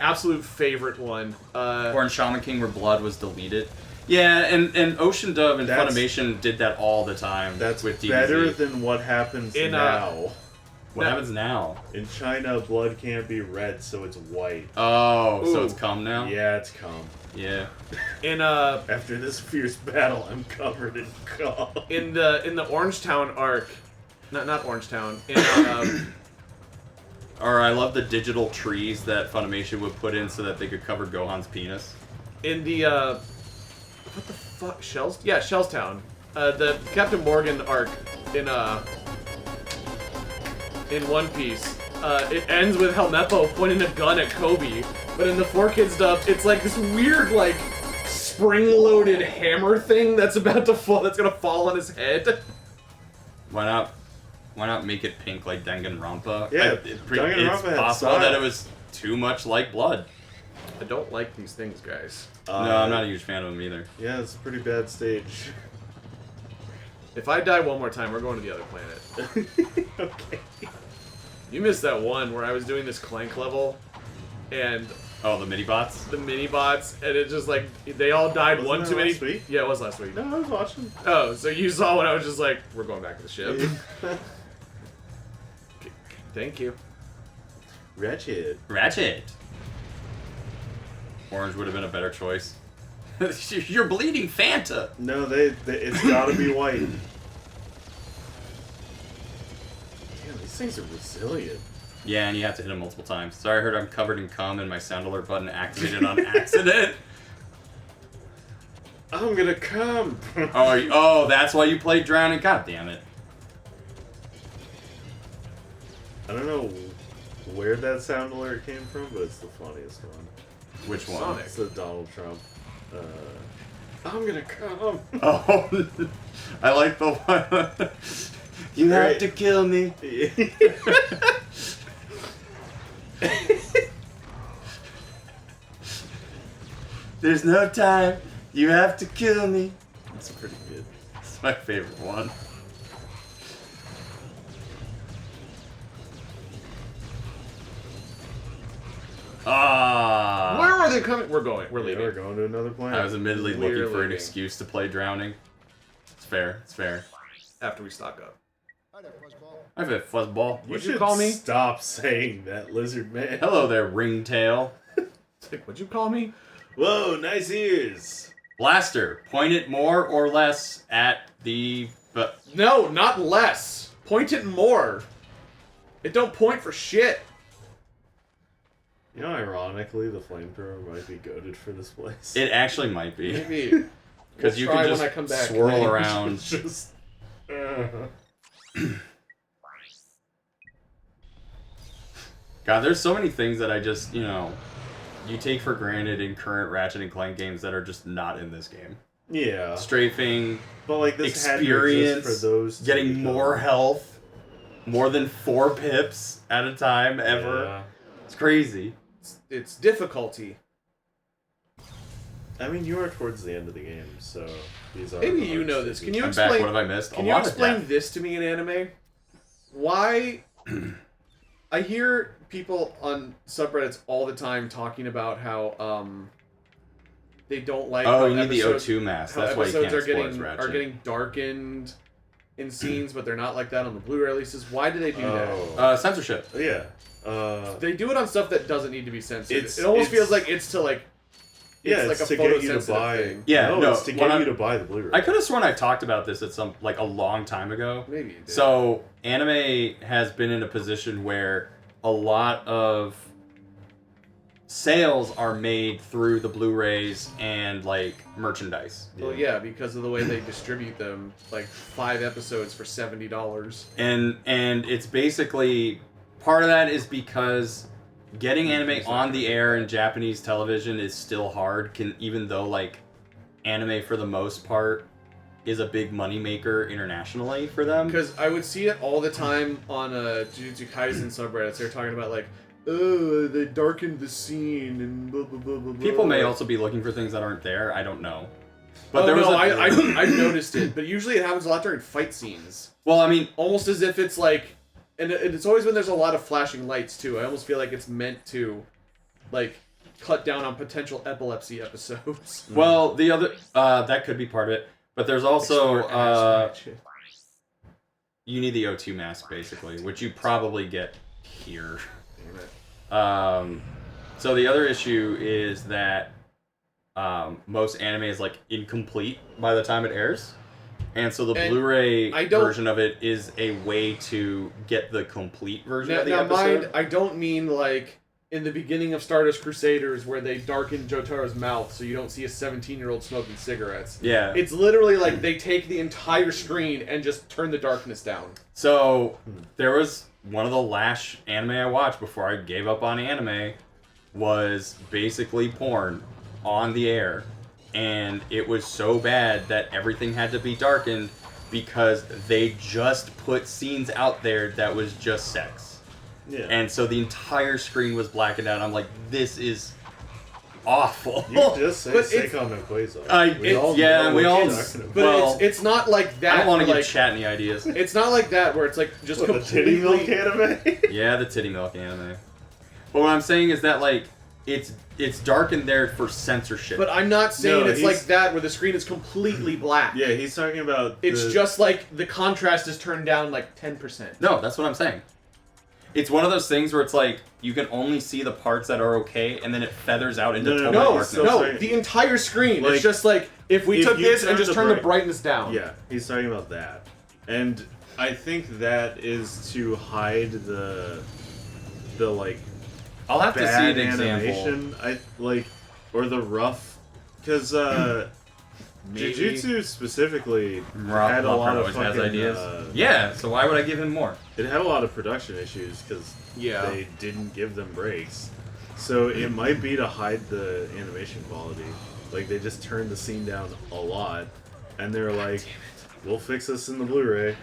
absolute favorite one. Or in Shaman King where blood was deleted. Yeah, and Ocean Dove and That's- Funimation did that all the time. That's with DBZ. better than what happens In, now. What happens now? In China, blood can't be red, so it's white. Oh, so Ooh. it's cum now? Yeah, it's cum. Yeah. in After this fierce battle, I'm covered in cum. in the Orangetown arc, not Orangetown. In Or I love the digital trees that Funimation would put in so that they could cover Gohan's penis. in the what the fuck, Shells? Yeah, Shellstown. The Captain Morgan arc in One Piece. It ends with Helmeppo pointing a gun at Kobe, but in the 4Kids dub, it's like this weird, like, spring-loaded hammer thing that's about to fall. That's gonna fall on his head. Why not make it pink like Danganronpa? Yeah, it's Danganronpa had possible style. that it was too much like blood. I don't like these things, guys. No, I'm not a huge fan of them either. Yeah, it's a pretty bad stage. If I die one more time, we're going to the other planet. Okay. You missed that one where I was doing this Clank level, and Oh, the mini bots? the mini bots, and it just like they all died Wasn't one that too many. last week? Yeah, it was last week. No, I was watching. Oh, so you saw when I was just like, we're going back to the ship. Thank you. Ratchet. Ratchet. Orange would have been a better choice. You're bleeding Fanta. No, it's gotta be white. Damn, these things are resilient. Yeah, and you have to hit them multiple times. Sorry, I heard I'm covered in cum and my sound alert button activated on accident. I'm gonna come. Oh, that's why you played Drowning. God damn it. I don't know where that sound alert came from, but it's the funniest one. Which one? Sonic. It's the Donald Trump. I'm gonna come. Oh, I like the one. You have Right. to kill me. There's no time. You have to kill me. That's pretty good. It's my favorite one. Ah. Where are they coming? We're going. We're Yeah, leaving. we're going to another planet. I was admittedly We're looking for an leaving. excuse to play Drowning. It's fair. It's fair. After we stock up. Hi there, fuzzball. I've had fuzzball. You What'd you should call me? Stop saying that, lizard man. Hello there, ringtail. It's like, what'd you call me? Whoa, nice ears. Blaster, point it more or less at the. No, not less. Point it more. It don't point for shit. You know, ironically, the flamethrower might be goaded for this place. It actually might be. Maybe. Because you can just swirl around. It's just. God, there's so many things that I just, you take for granted in current Ratchet and Clank games that are just not in this game. Yeah. Strafing, But like this had to exist experience, for those to getting become- more health, more than 4 pips at a time ever. Yeah. It's crazy. It's difficulty. I mean, you are towards the end of the game, so these are. Maybe the you hard know this. Can you I'm explain? back. What have I missed? Can A you lot of explain death. this to me in anime? Why? I hear people on subreddits all the time talking about how they don't like. Oh, how you need the episodes- O2 mask. how That's why you episodes can't are explore as getting Ratchet. are getting darkened in scenes, but they're not like that on the Blu-ray releases. Why do they do that? Censorship. Yeah. They do it on stuff that doesn't need to be censored. It's- It almost it's- feels like it's to like. Yeah, It's like to a get you to photosensitive buy. thing. Yeah, no, no, it's to when get you to buy the Blu-ray. I could have sworn I talked about this at some like a long time ago. Maybe you did. So anime has been in a position where a lot of sales are made through the Blu-rays and like merchandise. Well, yeah, because of the way they distribute them, like 5 episodes for $70. And it's basically part of that is because getting anime on the air in Japanese television is still hard, even though like anime for the most part is a big moneymaker internationally for them. Because I would see it all the time on Jujutsu Kaisen subreddits. They're talking about like, oh, they darkened the scene and blah blah blah blah. People may blah. also be looking for things that aren't there. I don't know. But there was I've noticed it. But usually it happens a lot during fight scenes. Well, I mean, Almost as if it's like, and it's always when there's a lot of flashing lights too. I almost feel like it's meant to, like, cut down on potential epilepsy episodes. well, the other that could be part of it. But there's also you need the O2 mask basically, which you probably get here. So the other issue is that most anime is like incomplete by the time it airs, and so the And Blu-ray version of it is a way to get the complete version of the episode. Mind, I don't mean like in the beginning of Stardust Crusaders where they darken Jotaro's mouth so you don't see a 17-year-old smoking cigarettes. Yeah. It's literally like they take the entire screen and just turn the darkness down. So there was one of the last anime I watched before I gave up on anime was basically porn on the air, and it was so bad that everything had to be darkened because they just put scenes out there that was just sex. Yeah. And so the entire screen was blackened out. I'm like, this is awful. You just say But it's- Seikon no Quasar. we all know what you're talking about. But Well, it's not like that. I don't want to where, give like, chat any ideas. It's not like that where it's like just What, the titty milk completely. anime? Yeah, the titty milk anime. But what I'm saying is that like it's darkened there for censorship. But I'm not saying No, it's he's- like that where the screen is completely black. Yeah, he's talking about. It's just like the contrast is turned down like 10%. No, that's what I'm saying. It's one of those things where it's like you can only see the parts that are okay, and then it feathers out into total No, darkness. so no, sorry. the entire screen. Like, It's just like if we if took you this and turn just the turned the bright- brightness down. Yeah, he's talking about that, and I think that is to hide the like I'll have to see bad an example. animation. I like or the rough because Maybe. Jujutsu specifically Rob had a Locker lot of always has fucking, ideas. Yeah, so why would I give him more? It had a lot of production issues because Yeah. they didn't give them breaks. So it might be to hide the animation quality. Like they just turned the scene down a lot, and they're like, "We'll fix this in the Blu-ray,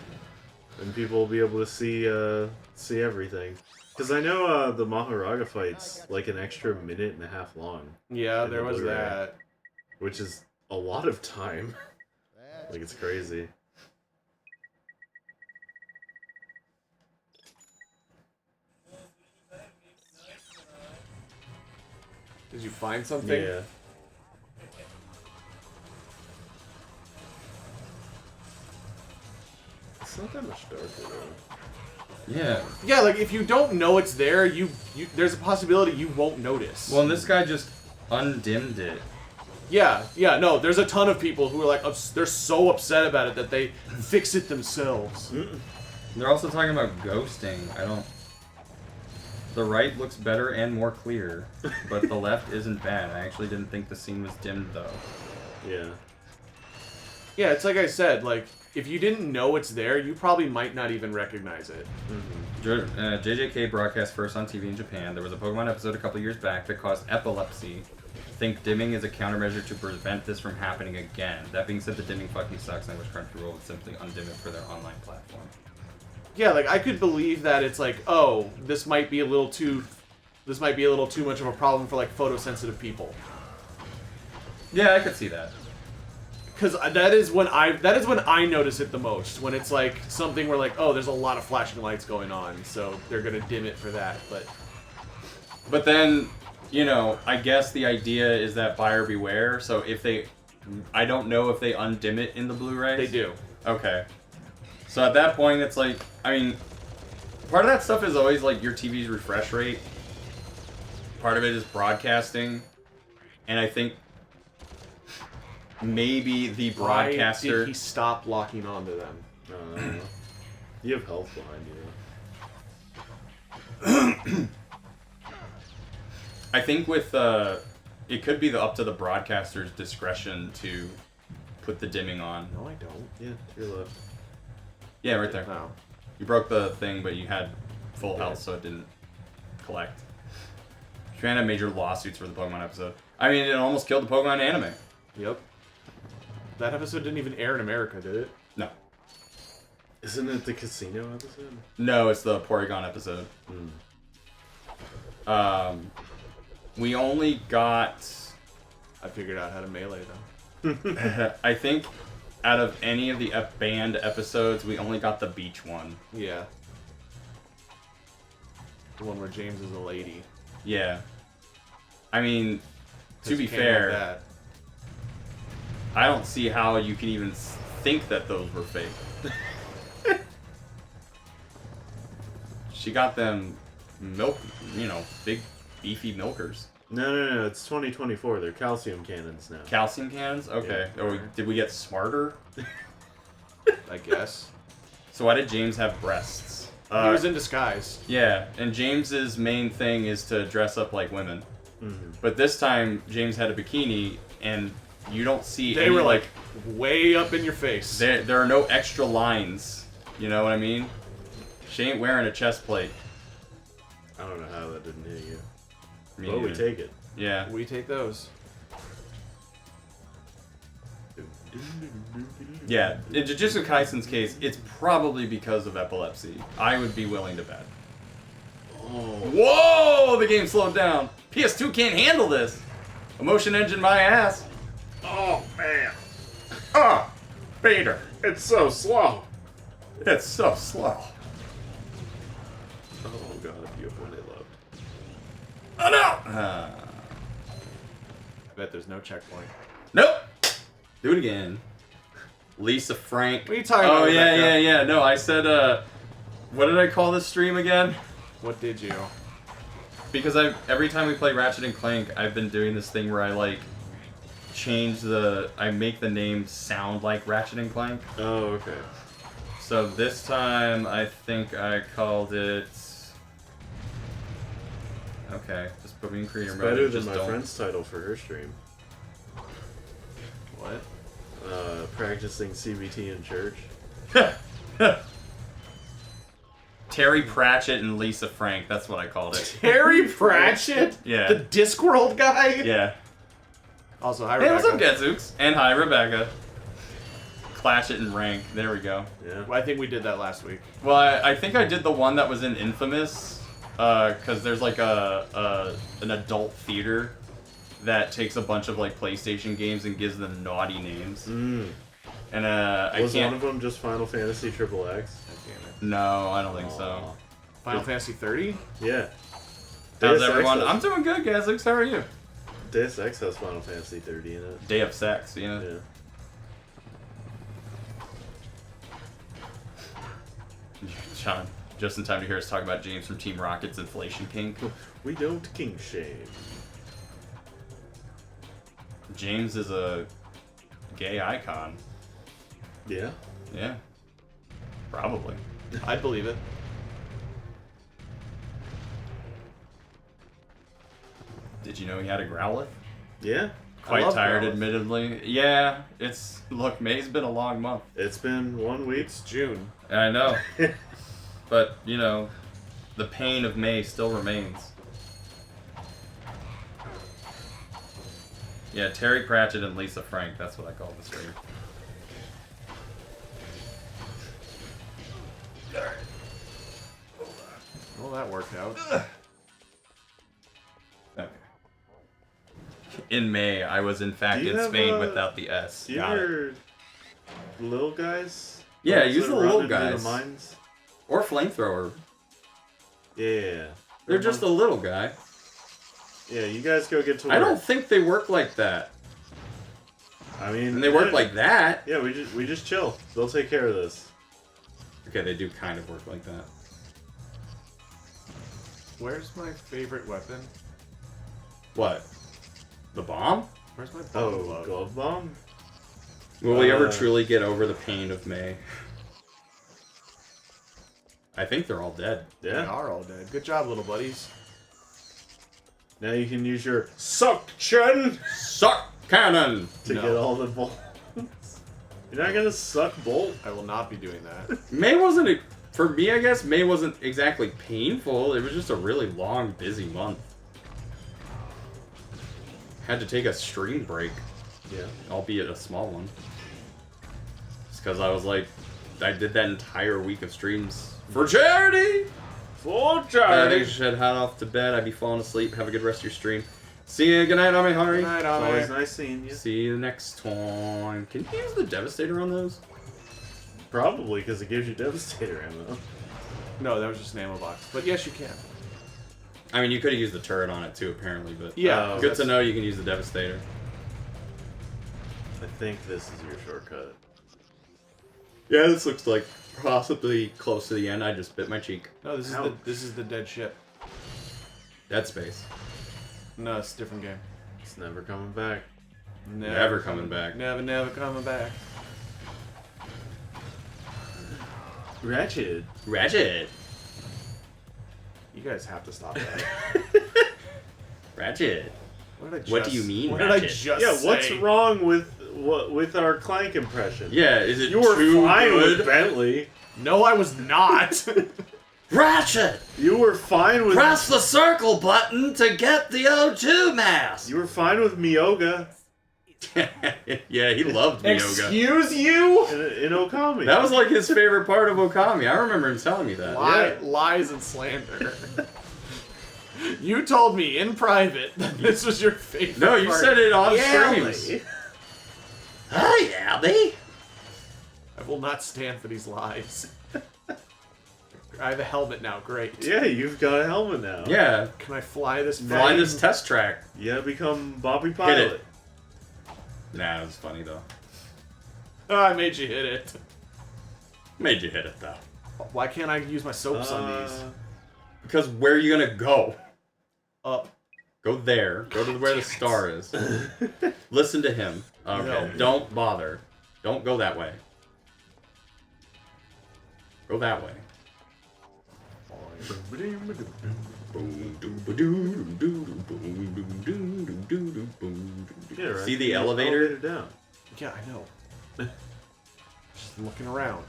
and people will be able to see everything." Because I know the Maharaga fight's like an extra minute and a half long, Yeah, in there the was Blu-ray, that. which is a lot of time. Like it's crazy. Did you find something? Yeah. It's not that much darker though. Yeah. Yeah, like if you don't know it's there, you there's a possibility you won't notice. Well, and this guy just undimmed it. Yeah, no, there's a ton of people who are like, they're so upset about it that they fix it themselves. They're also talking about ghosting. I don't. The right looks better and more clear, but the left isn't bad. I actually didn't think the scene was dimmed though. Yeah. Yeah, it's like I said, like, if you didn't know it's there, you probably might not even recognize it. JJK broadcast first on TV in Japan. There was a Pokemon episode a couple years back that caused epilepsy. Think dimming is a countermeasure to prevent this from happening again. That being said, the dimming fucking sucks, and I wish Crunchyroll would simply undim it for their online platform. Yeah, like, I could believe that it's like, oh, this might be a little too much of a problem for, like, photosensitive people. Yeah, I could see that. Because that is when I notice it the most. When it's like something where like, oh, there's a lot of flashing lights going on, so they're gonna dim it for that. But But then, you know, I guess the idea is that buyer beware. So if they, I don't know if they undim it in the Blu-rays. They do. Okay. So at that point, it's like, I mean, part of that stuff is always like your TV's refresh rate. Part of it is broadcasting. And I think maybe the broadcaster... Why did he stop locking onto them? I don't know. You have health behind you. I think with, it could be up to the broadcaster's discretion to put the dimming on. No, I don't. Yeah, to your left. Yeah, right there. No. You broke the thing, but you had full health, so it didn't collect. Japan had major lawsuits for the Pokemon episode. I mean, it almost killed the Pokemon anime. Yep. That episode didn't even air in America, did it? No. Isn't it the casino episode? No, it's the Porygon episode. We only got... I figured out how to melee, though. I think out of any of the banned episodes, we only got the beach one. Yeah. The one where James is a lady. Yeah. I mean, to 'Cause be you can't have fair, that. I don't see how you can even think that those were fake. She got them milk, you know, big beefy milkers. No, it's 2024. They're calcium cannons now. Calcium cannons? Okay. Yeah. Or did we get smarter? I guess. So why did James have breasts? He was in disguise. Yeah, and James's main thing is to dress up like women. But this time, James had a bikini, and you don't see They any, were like way up in your face. There are no extra lines. You know what I mean? She ain't wearing a chest plate. I don't know how that didn't hit you. Me Well, we neither. take it. Yeah. We take those. Yeah, in Jujutsu Kaisen's case, it's probably because of epilepsy. I would be willing to bet. Oh. Whoa! The game slowed down. PS2 can't handle this. Emotion engine my ass. Oh, man. Ah! Vader. It's so slow. It's so slow. Oh, God, you have one I loved. Oh no! I bet there's no checkpoint. Nope! Do it again. Lisa Frank. What are you talking about, Oh, yeah, Rebecca? yeah. No, I said, what did I call this stream again? What did you? Because every time we play Ratchet and Clank, I've been doing this thing where I, like, I make the name sound like Ratchet and Clank. Oh, okay. So this time, I think I called it... Okay, just put me in creator It's mode. better than just my don't- friend's title for her stream. What? Practicing CBT in church. Terry Pratchett and Lisa Frank, that's what I called it. Terry Pratchett? Yeah. The Discworld guy? Yeah. Also, hi, Hey, Rebecca. what's up, Gadzooks? And hi, Rebecca. Clash it and rank. There we go. Yeah. Well, I think we did that last week. Well, I think I did the one that was in Infamous, because there's like an adult theater that takes a bunch of like PlayStation games and gives them naughty names. And I Was can't. one of them just Final Fantasy XXX? God damn it. No, I don't think so. Aw. Final Fantasy 30? Yeah. How's Deus Ex everyone? has- I'm doing good, Gadzooks. How are you? Deus Ex has Final Fantasy 30 in it. Day of sex, yeah. Yeah. Sean, just in time to hear us talk about James from Team Rocket's inflation kink. We don't kink shame. James is a gay icon. Yeah. Yeah. Probably. I'd believe it. Did you know he had a Growlithe? Yeah. Quite love tired, Growlithe. admittedly. Yeah, look, May's been a long month. It's been 1 week. It's June. I know. But, you know, the pain of May still remains. Yeah, Terry Pratchett and Lisa Frank, that's what I call the stream. Well, that worked out. Okay. In May, I was in fact Do you in have, Spain without the S. Do you Got it. ever little guys? Yeah, Ones use that the run little into the guys. mines? Or flamethrower. Yeah. They're just a little guy. Yeah, you guys go get to work. I don't think they work like that. I mean, And they work like that. Yeah, we just chill. They'll take care of this. Okay, they do kind of work like that. Where's my favorite weapon? What? The bomb? Where's my bomb Oh, glove? glove bomb. Will we ever truly get over the pain of May? I think they're all dead. They Yeah. are all dead. Good job, little buddies. Now you can use your suction Suck cannon! to No. get all the bolts. You're not gonna suck bolt. I will not be doing that. May wasn't, for me I guess, May wasn't exactly painful. It was just a really long, busy month. Had to take a stream break, Yeah. albeit a small one. Just because I was like, I did that entire week of streams for charity! Full I think charge. you should head off to bed. I'd be falling asleep. Have a good rest of your stream. See you. Good night, Ami Hari. Good night, It's Ame. always nice seeing you. See you next time. Can you use the Devastator on those? Probably because it gives you Devastator ammo. No, that was just an ammo box. But yes, you can. I mean, you could have used the turret on it too, apparently, but Yeah. Oh, good to know you can use the Devastator. I think this is your shortcut. Yeah, this looks like possibly close to the end. I just bit my cheek. No, this is the dead ship. Dead Space. No, it's a different game. It's never coming back. Never coming back. Never coming back. Ratchet. Ratchet. You guys have to stop that. Ratchet. What did I just, What do you mean, What did I Ratchet? just Yeah, say? what's wrong with our Clank impression? Yeah, is it You were too fine good? with Bentley. No, I was not. Ratchet! You were fine with Press the circle button to get the O2 mask! You were fine with Miyoga Yeah, he loved Miyoga. Excuse you? in Okami. That was like his favorite part of Okami. I remember him telling me that. Lies and slander. You told me in private that this was your favorite No, you part. said it on Yeah, streams. Lee. Hi, Abby. I will not stand for these lies. I have a helmet now, great. Yeah, you've got a helmet now. Yeah, Can I fly this fly plane? this test track. You become Bobby Hit Pilot. it. Nah, it was funny though. Oh, I made you hit it. Made you hit it though. Why can't I use my soaps on these? Because where are you gonna go? Up. Go there. Go to where the star is. Listen to him. Okay. No. Don't bother. Don't go that way. Go that way. Yeah, right. See the elevator? down. Yeah, I know. Just looking around.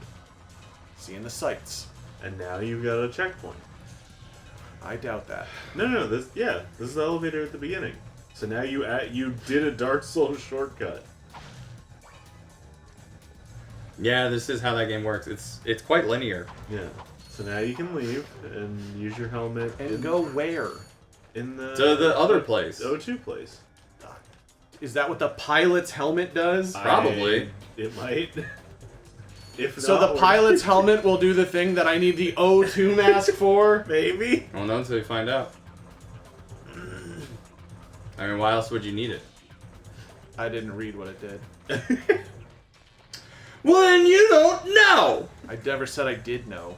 Seeing the sights. And now you've got a checkpoint. I doubt that. No, this is the elevator at the beginning. So now you did a Dark Souls shortcut. Yeah, this is how that game works. It's quite linear. Yeah. So now you can leave and use your helmet And go where? in the To the other place. O2 place. Is that what the pilot's helmet does? Probably. It might. If So not, the pilot's helmet will do the thing that I need the O2 mask for? maybe. I don't know until you find out. I mean, why else would you need it? I didn't read what it did. When you don't know! I never said I did know.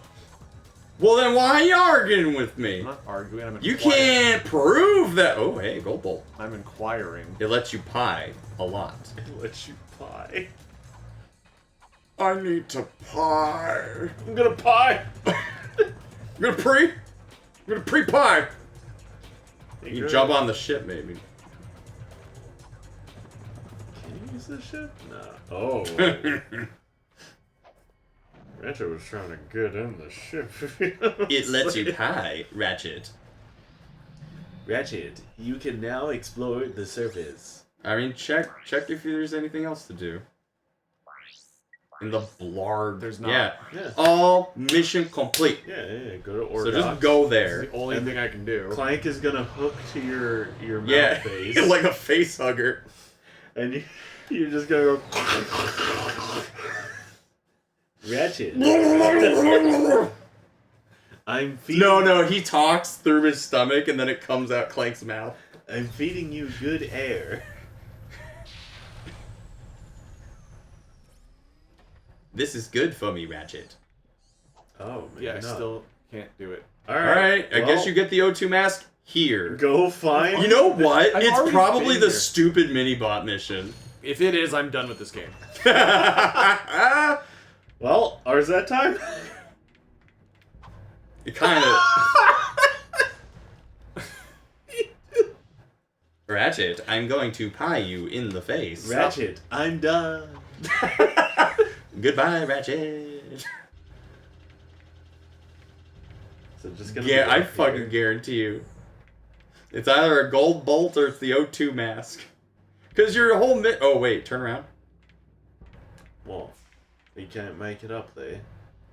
Well, then why are you arguing with me? I'm not arguing, I'm You inquiring. can't prove that. Oh, hey, gold bolt. I'm inquiring. It lets you pie a lot. Let you pie. I need to pie. I'm gonna pie. I'm gonna pre-pie. You can jump on the ship, maybe. Can you use this ship? No. Oh. Ratchet was trying to get in the ship. It lets you pie, Ratchet. Ratchet, you can now explore the surface. I mean, check if there's anything else to do. In the blarg. There's not. Yeah. Yeah. All mission complete. Yeah. Go to So Ordox. just go It's there. the only thing I can do. Clank is gonna hook to your mouth Yeah. face, Like a face hugger. and you're just gonna go. Ratchet. I'm feeding. No, he talks through his stomach and then it comes out Clank's mouth. I'm feeding you good air. This is good for me, Ratchet. Oh, maybe Yeah, I not. still can't do it. Alright, I guess you get the O2 mask here. Go find... You know what? I've It's already probably been the here. stupid mini-bot mission. If it is, I'm done with this game. Well, ours that time? It kind of... Ratchet, I'm going to pie you in the face. Ratchet, I'm done. Goodbye, Ratchet. So just gonna Yeah, be I up fucking here. guarantee you. It's either a gold bolt or it's the O2 mask. Because your whole oh, wait, turn around. Well, you can't make it up there.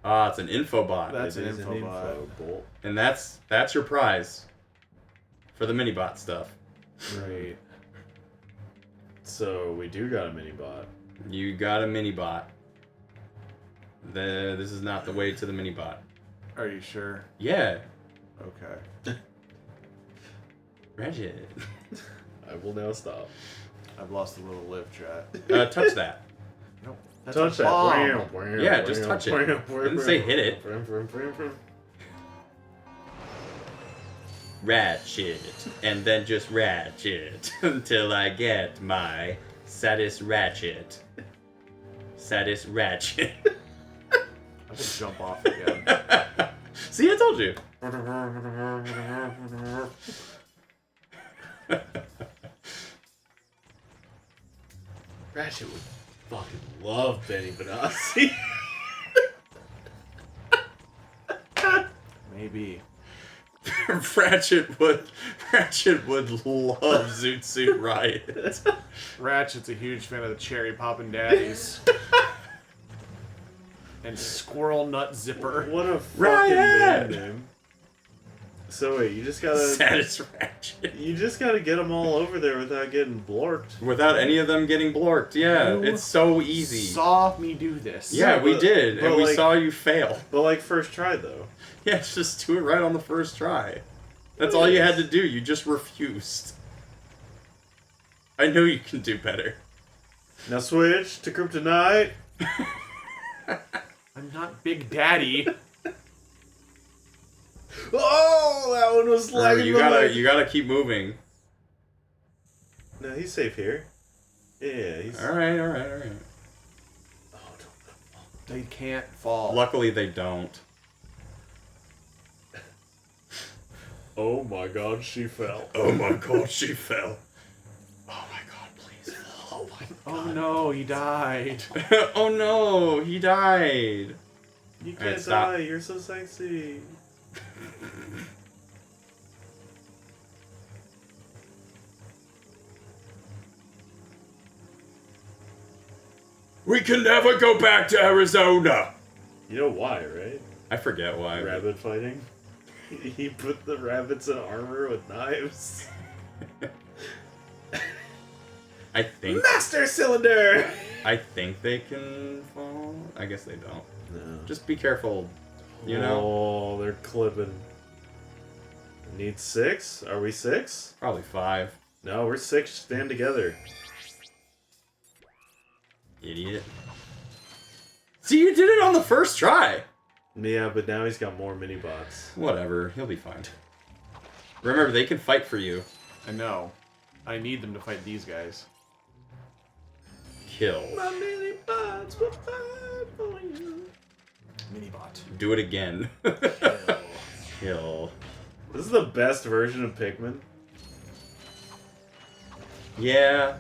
Ah, it's an info bot. That's It an is info bot. bolt. And that's your prize. For the mini-bot stuff. Right. So we do got a mini bot. You got a mini-bot. This is not the way to the mini-bot. Are you sure? Yeah. Okay. Ratchet. I will now stop. I've lost a little live chat. Touch that. Nope. That's Touch a that. bomb. Yeah, just touch it. Didn't say hit it. Ratchet. And then just ratchet. Until I get my saddest ratchet. Saddest ratchet. I could jump off again. See, I told you. Ratchet would fucking love Benny Benassi. Maybe. Ratchet would love Zoot Suit Riot. Ratchet's a huge fan of the Cherry Poppin' Daddies. And Squirrel Nut Zipper. What a fucking Riot! band name. So wait, you just gotta Saddest Ratchet. you just gotta get them all over there without getting blorked. Without any of them getting blorked, yeah. You It's so easy. Saw me do this. Yeah, Yeah, we but- did, but and we like- saw you fail. But like first try though. Yeah, just do it right on the first try. That's all you had to do. You just refused. I know you can do better. Now switch to Kryptonite. I'm not Big Daddy. Oh, that one was Remember, lagging. you gotta keep moving. No, he's safe here. Yeah, he's. Alright. Oh, don't. They can't fall. Luckily, they don't. Oh my God, she fell. Oh my god, she fell. Oh my god, please. Oh my Oh no, he died. oh no, he died. You Alright, can't stop. die. You're so sexy. We can never go back to Arizona. You know why, right? I forget why. Rabbit fighting. He put the rabbits in armor with knives. I think Master Cylinder! they can fall. I guess they don't. No. Just be careful. You know, Oh, they're clipping. Need 6? Are we 6? probably 5. No, we're 6. Stand together. Idiot. See, you did it on the first try. Yeah, but now he's got more mini bots. Whatever, he'll be fine. Remember, they can fight for you. I know. I need them to fight these guys. Kill. My mini bots will fight for you. Minibot. Do it again. Kill. This is the best version of Pikmin. Yeah.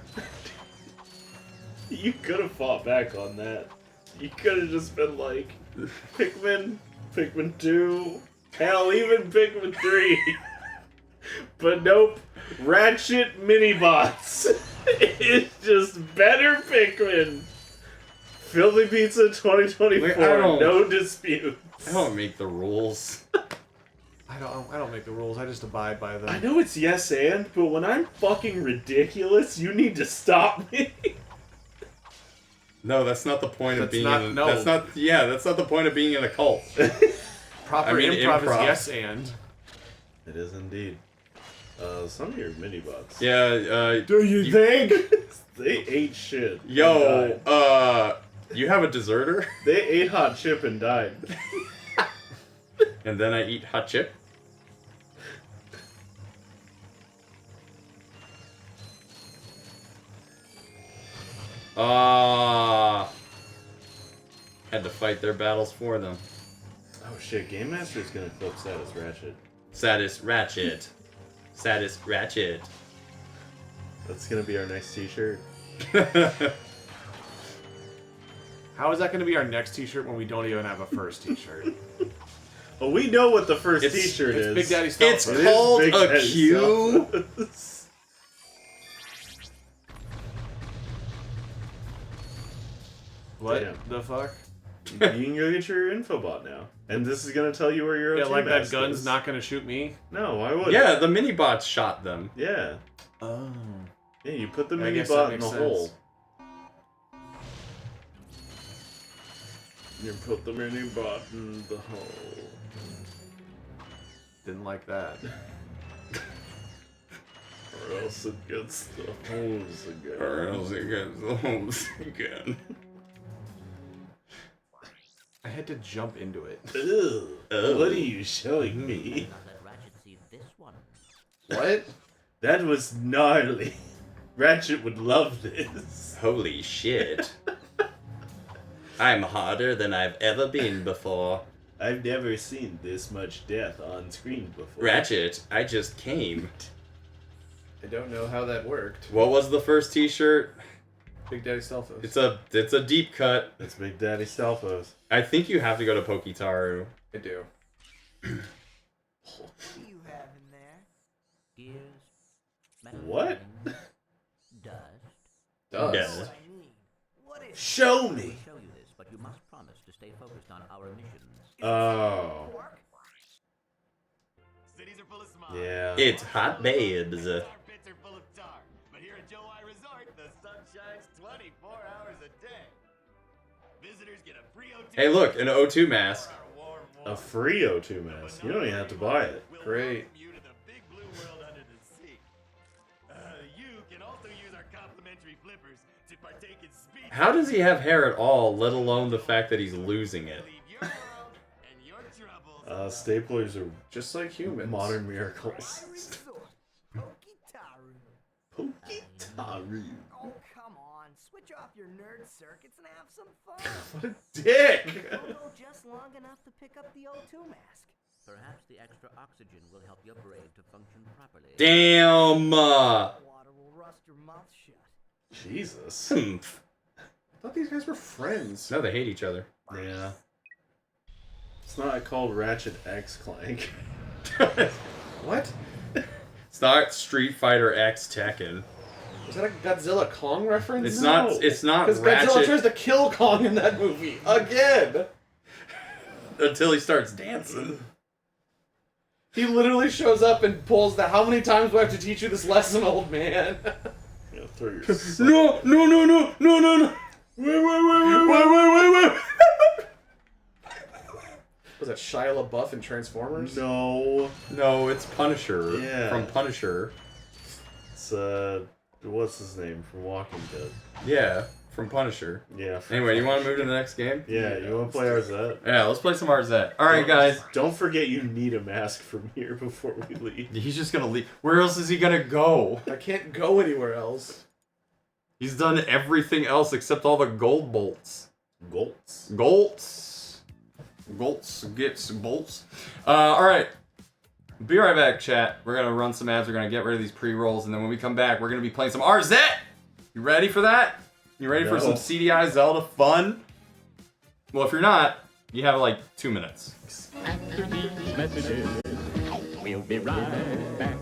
You could have fought back on that. You could have just been like, Pikmin, Pikmin 2, hell, even Pikmin 3. But nope, Ratchet Minibots. It's just better Pikmin. Filthy Pizza 2024, Wait, I don't- no dispute. I don't make the rules. I don't make the rules. I just abide by them. I know it's yes and, but when I'm fucking ridiculous, you need to stop me. No, that's not the point of That's being not- in no. that's not the point of being in a cult. Proper I mean, improv is improv. yes and. It is indeed. Some of your mini bots. Yeah, Do you think? They ate shit. yo, you have a deserter? They ate hot chip and died. And then I eat hot chip? Had to fight their battles for them. Oh shit, Game Master's gonna clip Saddest Ratchet. Saddest Ratchet. Saddest Ratchet. That's gonna be our next t-shirt. How is that going to be our next t-shirt when we don't even have a first t-shirt? Well, we know what the first It's- t-shirt is. It's Big Daddy Stealth. It's It is called Big a Daddy Q. Stealth. What Damn. the fuck? You can go get your infobot now. And this is gonna tell you where your Yeah, O2 like that mask gun's is. not going to shoot me? No, why would Yeah, the mini bots shot them. Yeah. Oh. Yeah, you put the I mini guess that bot in the makes hole. sense. You put the mini bot in the hole. Didn't like that. Or else it gets the hose again. Or else it gets the hose again. I had to jump into it. Ugh. Oh. What are you showing me? Now let Ratchet see this one. What? That was gnarly. Ratchet would love this. Holy shit. I'm harder than I've ever been before. I've never seen this much death on screen before. Ratchet, I just came. I don't know how that worked. What was the first t-shirt? Big Daddy Stealth. It's a deep cut. That's Big Daddy Stelfos. I think you have to go to Poketaru. I do. What do you have in there? Gears, metal What? rings, dust. Does. Yes. What I mean. What is Show I me! will show you this, but you must promise to stay focused on our missions. Oh. Cities are full of smog. Yeah. It's hot babes. Tar pits are full of tar. But here at Joe I Resort, the sun shines 24 hours a day. Visitors get a free O2. Hey, look, an O2 mask. A free O2 mask. You don't even have to buy it. We'll Great. welcome you to the big blue world under the sea. You can also use our complimentary flippers to partake in speed. How does he have hair at all, let alone the fact that he's losing it? Leave your world and your troubles. Staplers are Just like humans. modern miracles. Poketaru. Oh, come on. Switch off your nerd circuits and have some fun. What a dick! You'll go just long enough to pick up the O2 mask. Perhaps the extra oxygen will help your brain to function properly. Damn! Water will rust your mouth shut. Jesus. I thought these guys were friends. No, they hate each other. Yeah. It's not called Ratchet X Clank. What? Start Street Fighter X Tekken. Was that a Godzilla Kong reference? It's No. not. It's not Because Godzilla tries Ratchet to kill Kong in that movie. Again! until he starts dancing. He literally shows up and pulls the how many times do I have to teach you this lesson, old man? You know, throw your No! No! No! No! No! No! No! Wait! Was that Shia LaBeouf in Transformers? No. No, it's Punisher. Yeah. From Punisher. It's, what's his name from Walking Dead? Yeah, from Punisher. Yeah. Anyway, you want to move to the next game? Yeah, you want to play Arzette? Yeah, let's play some Arzette. Alright, guys. Don't forget you need a mask from here before we leave. He's just gonna leave. Where else is he gonna go? I can't go anywhere else. He's done everything else except all the gold bolts. Golts. Bolts gets bolts. Alright. Be right back, chat. We're gonna run some ads, we're gonna get rid of these pre-rolls, and then when we come back, we're gonna be playing some Arzette! You ready for that? You ready for No. some CDI Zelda fun? Well, if you're not, you have like 2 minutes. After these messages, we'll be right back.